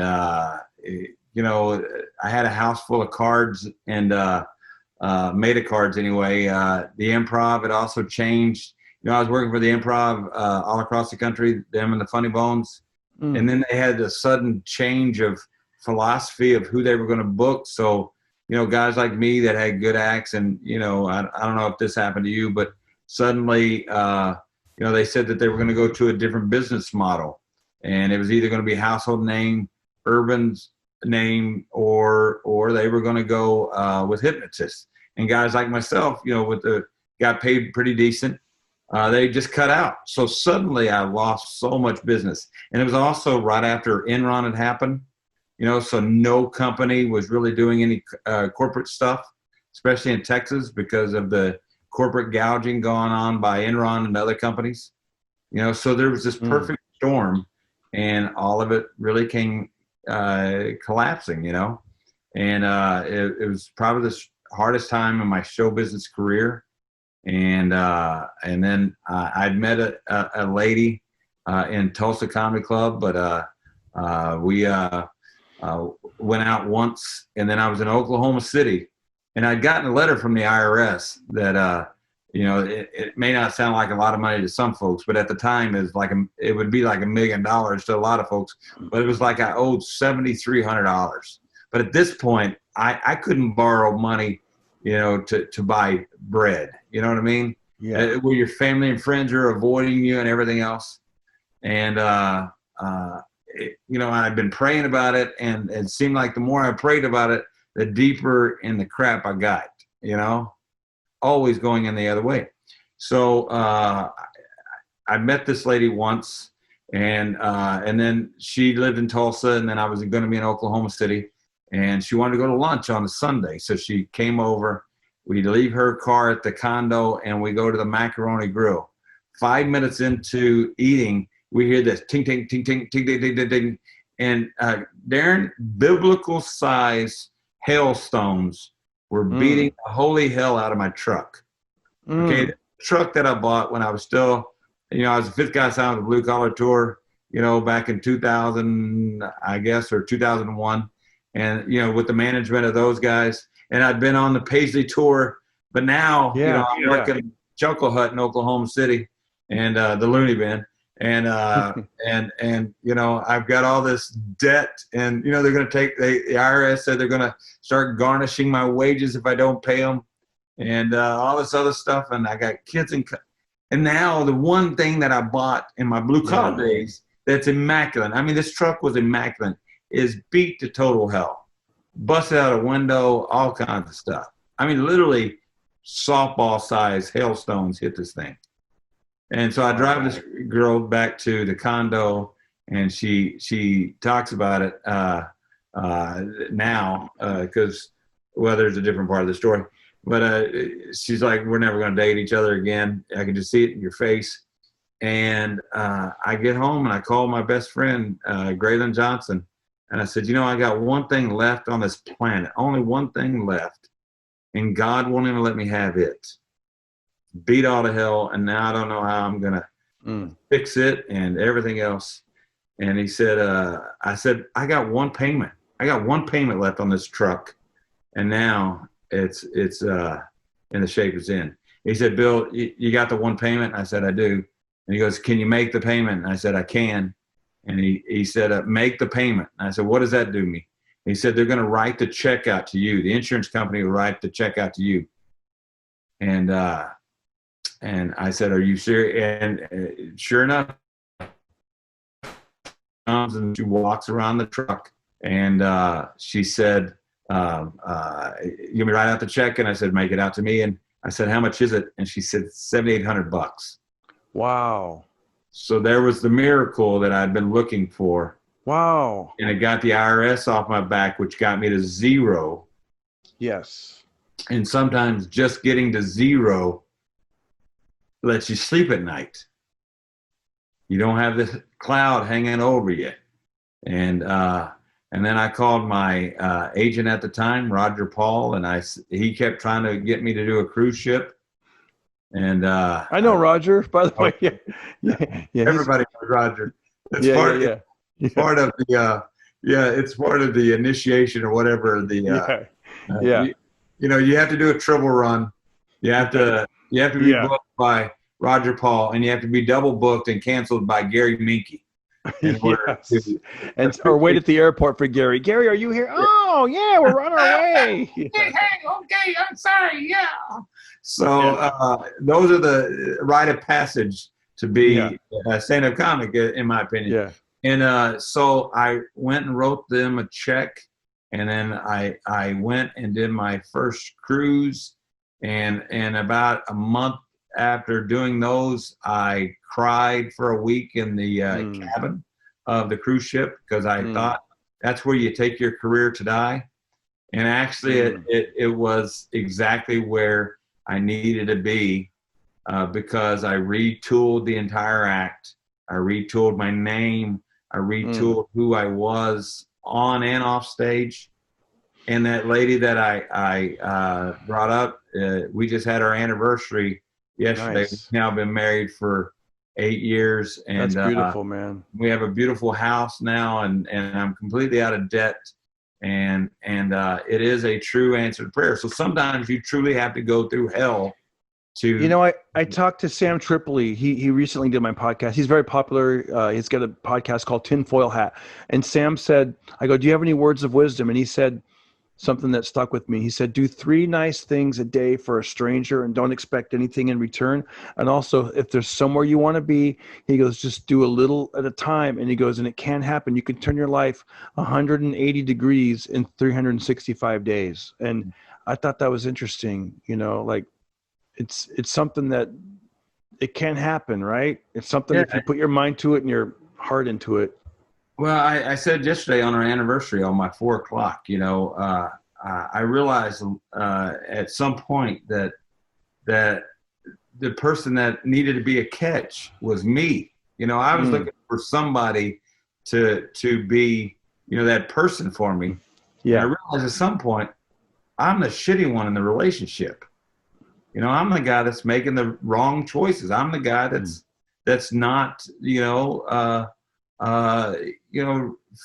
you know, I had a house full of cards and made of cards anyway. The Improv had also changed. You know, I was working for the Improv all across the country, them and the Funny Bones, and then they had a sudden change of philosophy of who they were going to book. So, you know, guys like me that had good acts, and you know, I don't know if this happened to you, but suddenly, you know, they said that they were going to go to a different business model, and it was either going to be household name, urban name, or they were going to go with hypnotists. And guys like myself, you know, got paid pretty decent. They just cut out. So suddenly I lost so much business. And it was also right after Enron had happened, you know, so no company was really doing any corporate stuff, especially in Texas, because of the corporate gouging going on by Enron and other companies. You know, so there was this perfect storm, and all of it really came collapsing, you know. And it was probably the hardest time in my show business career. And then I'd met a lady in Tulsa Comedy Club, but we went out once, and then I was in Oklahoma City, and I'd gotten a letter from the IRS that you know, it may not sound like a lot of money to some folks, but at the time it would be like $1 million to a lot of folks. But it was like I owed $7,300. But at this point, I couldn't borrow money, you know, to buy bread. You know what I mean? Yeah. Where your family and friends are avoiding you and everything else. And, you know, I'd been praying about it, and it seemed like the more I prayed about it, the deeper in the crap I got, you know, always going in the other way. So I met this lady once, and then she lived in Tulsa, and then I was going to be in Oklahoma City, and she wanted to go to lunch on a Sunday. So she came over. We leave her car at the condo, and we go to the Macaroni Grill. 5 minutes into eating, we hear this ting, ting, ting, ting, ting, ting, ting, ting, ting. And Darren, biblical size hailstones were beating the holy hell out of my truck. Okay, the truck that I bought when I was still, you know, I was the 5th guy signed on the Blue Collar Tour, you know, back in 2000, I guess, or 2001. And, you know, with the management of those guys. And I'd been on the Paisley Tour, but now, you know, I'm working at Chuckle Hut in Oklahoma City, and the Looney Bin. And you know, I've got all this debt, and you know, they're going to take the IRS said they're going to start garnishing my wages if I don't pay them, and all this other stuff. And I got kids, and now the one thing that I bought in my blue collar days that's immaculate. I mean, this truck was immaculate. Is beat to total hell, busted out a window, all kinds of stuff. I mean, literally softball size hailstones hit this thing. And so I drive this girl back to the condo, and she talks about it now because, well, there's a different part of the story. But she's like, we're never going to date each other again. I can just see it in your face. And I get home, and I call my best friend, Graylin Johnson, and I said, you know, I got one thing left on this planet, only one thing left, and God won't even let me have it. Beat all to hell, and now I don't know how I'm gonna fix it and everything else. And he said, I said, I got one payment. I got one payment left on this truck, and now it's in the shape it's in. He said, Bill, you got the one payment? And I said, I do. And he goes, can you make the payment? And I said, I can. And he said, make the payment. And I said, what does that do me? He said, they're going to write the check out to you. The insurance company will write the check out to you. And I said, are you serious? And sure enough, comes and she walks around the truck, And she said, "You want me to write out the check?" And I said, "Make it out to me." And I said, "How much is it?" And she said, $7,800. Wow. So there was the miracle that I'd been looking for. Wow. And it got the IRS off my back, which got me to zero. Yes. And sometimes just getting to zero lets you sleep at night. You don't have this cloud hanging over you. And then I called my agent at the time, Roger Paul, and he kept trying to get me to do a cruise ship. And I know Roger, by the way. Yeah. Everybody knows Roger. It's Yeah. part of the it's part of the initiation or whatever. You have to do a triple run. You have to be booked by Roger Paul, and you have to be double booked and canceled by Gary Minke. Or wait at the airport for Gary. Gary, are you here? Oh yeah, we're on our way. Hey, okay, I'm sorry. Yeah. So those are the rite of passage to be a stand-up comic, in my opinion. Yeah. And so I went and wrote them a check, and then I went and did my first cruise, and about a month after doing those, I cried for a week in the cabin of the cruise ship, because I thought that's where you take your career to die. And actually it was exactly where I needed to be, because I retooled the entire act. I retooled my name. I retooled who I was on and off stage. And that lady that I brought up, we just had our anniversary yesterday. Nice. We've now been married for 8 years. And that's beautiful, man. We have a beautiful house now, and I'm completely out of debt. And it is a true answered prayer. So sometimes you truly have to go through hell to. I talked to Sam Tripoli. He recently did my podcast. He's very popular. He's got a podcast called Tinfoil Hat. And Sam said, I go, do you have any words of wisdom? And he said something that stuck with me. He said, do 3 nice things a day for a stranger and don't expect anything in return. And also, if there's somewhere you want to be, he goes, just do a little at a time. And he goes, and it can happen. You can turn your life 180 degrees in 365 days. And I thought that was interesting. It's something that it can happen, right? It's something if you put your mind to it and your heart into it. Well, I said yesterday on our anniversary on my 4 o'clock, I realized at some point that the person that needed to be a catch was me. I was looking for somebody to be, that person for me. Yeah. And I realized at some point I'm the shitty one in the relationship. I'm the guy that's making the wrong choices. I'm the guy that's not,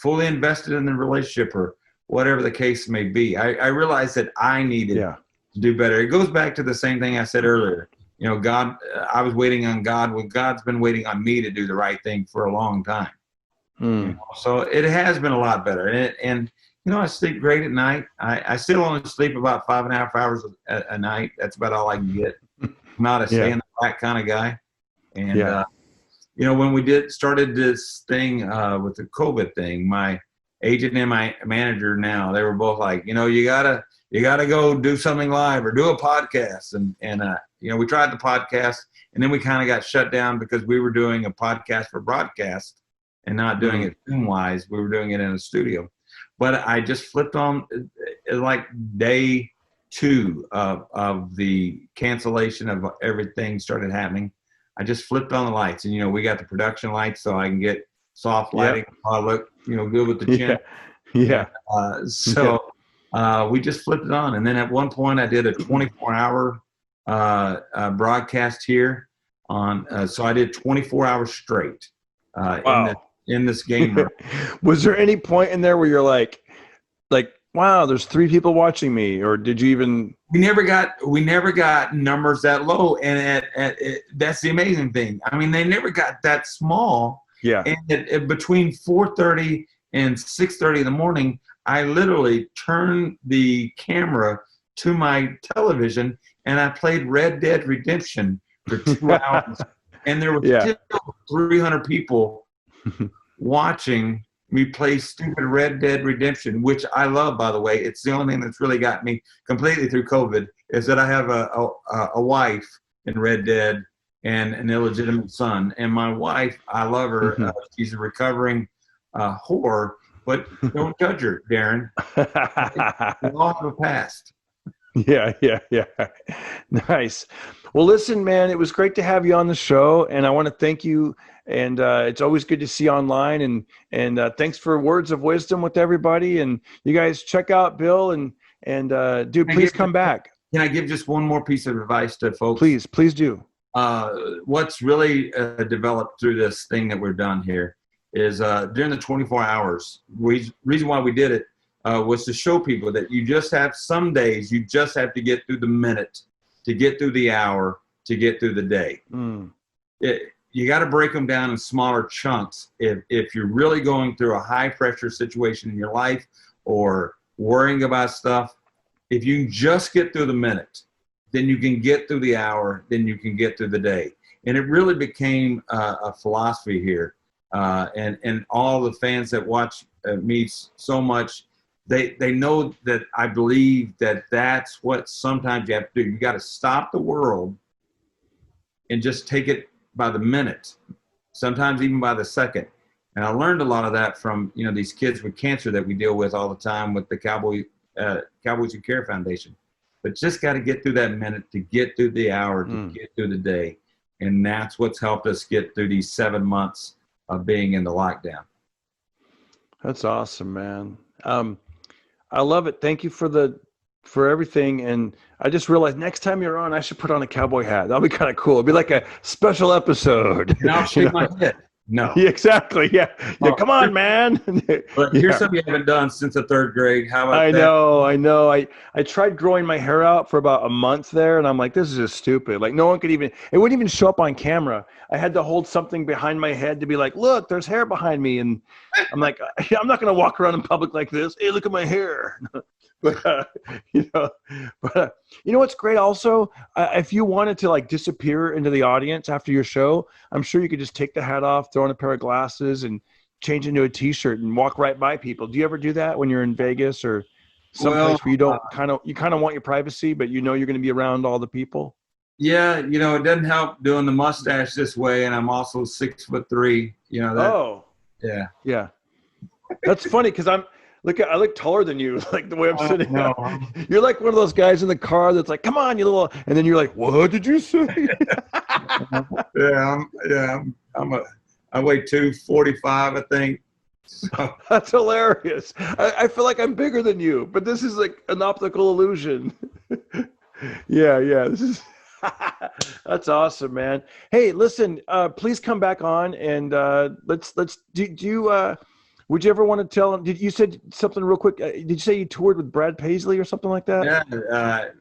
fully invested in the relationship or whatever the case may be. I realized that I needed to do better. It goes back to the same thing I said earlier. God, I was waiting on God. Well, God's been waiting on me to do the right thing for a long time. So it has been a lot better. And I sleep great at night. I still only sleep about 5.5 hours a night. That's about all I can get. I'm not a stay in the back kind of guy. And, when we started this thing with the COVID thing, my agent and my manager now, they were both like, you gotta go do something live or do a podcast. And we tried the podcast, and then we kind of got shut down because we were doing a podcast for broadcast and not doing it Zoom-wise. We were doing it in a studio. But I just flipped on like day 2 of the cancellation of everything started happening. I just flipped on the lights, and we got the production lights, so I can get soft lighting. I look, good with the chin. We just flipped it on, and then at one point I did a 24-hour broadcast here on. So I did 24 hours straight in this game room. Was there any point in there where you're like, wow, there's 3 people watching me, or did you even? We never got numbers that low, and that's the amazing thing. I mean, they never got that small. Yeah. And between 4:30 and 6:30 in the morning, I literally turned the camera to my television and I played Red Dead Redemption for 2 hours, and there were still 300 people watching We play stupid Red Dead Redemption, which I love, by the way. It's the only thing that's really got me completely through COVID, is that I have a wife in Red Dead and an illegitimate son. And my wife, I love her. She's a recovering whore, but don't judge her, Darren. We all have a past. Yeah. Nice. Well, listen, man, it was great to have you on the show, and I want to thank you. And it's always good to see you online. And thanks for words of wisdom with everybody. And you guys check out Bill and dude, please come back. Can I give just one more piece of advice to folks? Please do. What's really developed through this thing that we're done here is during the 24 hours. Reason why we did it was to show people that you just have some days you just have to get through the minute, to get through the hour, to get through the day. You got to break them down in smaller chunks. If you're really going through a high pressure situation in your life or worrying about stuff, if you just get through the minute, then you can get through the hour, then you can get through the day. And it really became a philosophy here. And all the fans that watch me so much, they know that I believe that that's what sometimes you have to do. You got to stop the world and just take it by the minute, sometimes even by the second. And I learned a lot of that from, these kids with cancer that we deal with all the time with the Cowboys Who Care Foundation. But just got to get through that minute, to get through the hour, to get through the day. And that's what's helped us get through these 7 months of being in the lockdown. That's awesome, man. I love it. Thank you for everything. And I just realized next time you're on, I should put on a cowboy hat. That'll be kind of cool. It'd be like a special episode. And I'll shave my head. No. Yeah, exactly. Yeah. Come on, man. But here's something you haven't done since the 3rd grade. How about that? I know. I tried growing my hair out for about a month there, and I'm like, this is just stupid. Like, no one could it wouldn't even show up on camera. I had to hold something behind my head to be like, look, there's hair behind me. And I'm like, I'm not going to walk around in public like this. Hey, look at my hair. But you know what's great also, if you wanted to like disappear into the audience after your show, I'm sure you could just take the hat off, throw on a pair of glasses, and change into a t-shirt and walk right by people. Do you ever do that when you're in Vegas or someplace where you don't you kind of want your privacy, but you're going to be around all the people? Yeah, it doesn't help doing the mustache this way, and I'm also 6'3". Yeah. That's funny because I look taller than you, like the way I'm sitting. No. You're like one of those guys in the car that's like, come on, you little, and then you're like, what did you say? I weigh 245, I think. So. That's hilarious. I feel like I'm bigger than you, but this is like an optical illusion. Yeah. This is that's awesome, man. Hey, listen, please come back on and let's do you would you ever want to tell? You said something real quick? Did you say you toured with Brad Paisley or something like that?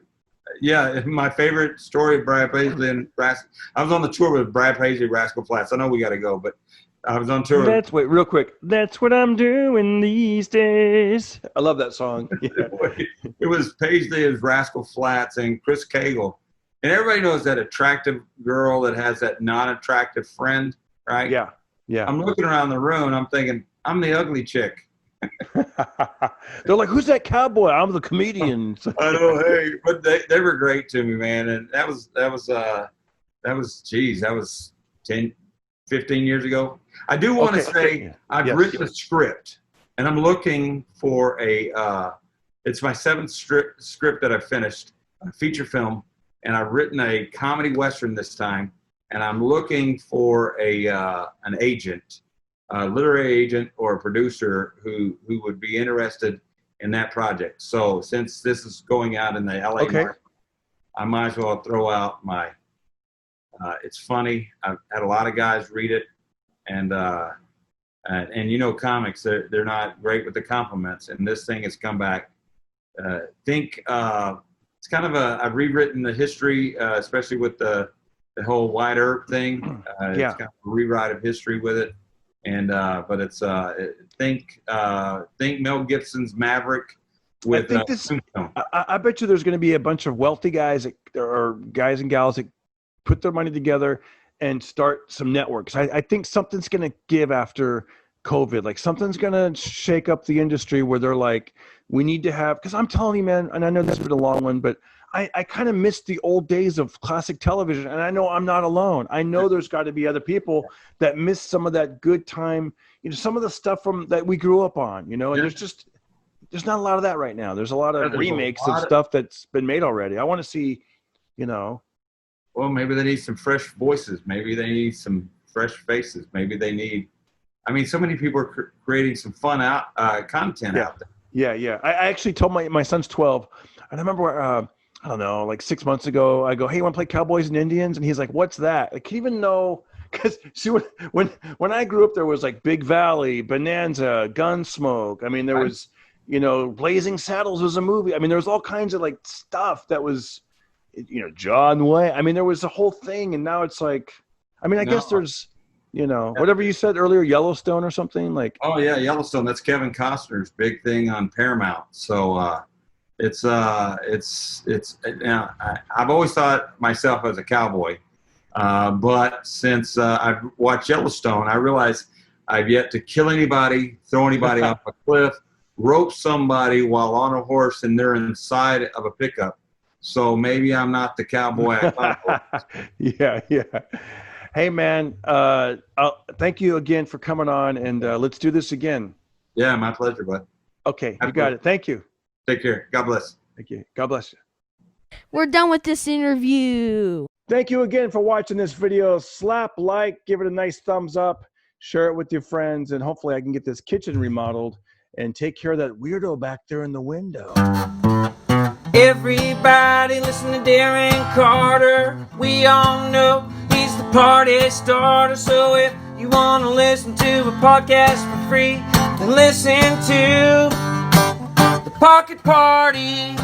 Yeah. My favorite story of Brad Paisley and Rascal. I was on the tour with Brad Paisley, Rascal Flatts. I know we got to go, but I was on tour. Wait, real quick. That's what I'm doing these days. I love that song. Yeah. It was Paisley as Rascal Flatts and Chris Cagle. And everybody knows that attractive girl that has that non-attractive friend, right? Yeah. I'm looking around the room. I'm thinking, I'm the ugly chick. They're like, who's that cowboy? I'm the comedian. I know, hey, but they were great to me, man. And that was 10, 15 years ago. I do want to say I've written a script, and I'm looking for it's my 7th script that I've finished, a feature film, and I've written a comedy Western this time, and I'm looking for an agent, a literary agent or a producer who would be interested in that project. So since this is going out in the LA market, I might as well throw out my, it's funny. I've had a lot of guys read it, and comics, they're not great with the compliments, and this thing has come back. It's kind of I've rewritten the history, especially with the whole Wide Earth thing. It's kind of a rewrite of history with it. And but it's think Mel Gibson's Maverick with I bet you there's going to be a bunch of wealthy guys or guys and gals that put their money together and start some networks. I think something's going to give after COVID. Like something's gonna shake up the industry where they're like, we need to have. Because I'm telling you, man, and I know this has been a long one, but I kind of miss the old days of classic television, and I know I'm not alone. I know there's got to be other people that miss some of that good time, some of the stuff from that we grew up on, and there's not a lot of that right now. There's a lot of remakes of stuff that's been made already. I want to see, Well, maybe they need some fresh voices. Maybe they need some fresh faces. Maybe they need. I mean, so many people are creating some fun content out there. Yeah. I actually told my son's 12, and I remember. I don't know, like 6 months ago, I go, hey, you want to play Cowboys and Indians? And he's like, what's that? Like, he didn't even know, because see, when I grew up, there was like Big Valley, Bonanza, Gunsmoke. I mean, there was, Blazing Saddles was a movie. I mean, there was all kinds of like stuff that was, John Wayne. I mean, there was a whole thing, and now it's like, I mean, I guess there's, whatever you said earlier, Yellowstone or something like. Oh yeah, Yellowstone. That's Kevin Costner's big thing on Paramount. So. I've always thought myself as a cowboy, but since I've watched Yellowstone, I realize I've yet to kill anybody, throw anybody off a cliff, rope somebody while on a horse and they're inside of a pickup. So maybe I'm not the cowboy I thought. Yeah. Hey man, thank you again for coming on, and let's do this again. Yeah, my pleasure, bud. Okay, you got it. Thank you. Take care. God bless. Thank you. God bless you. We're done with this interview. Thank you again for watching this video. Slap like, give it a nice thumbs up, share it with your friends, and hopefully I can get this kitchen remodeled and take care of that weirdo back there in the window. Everybody listen to Darren Carter. We all know he's the party starter. So if you want to listen to a podcast for free, then listen to The Pocket Party.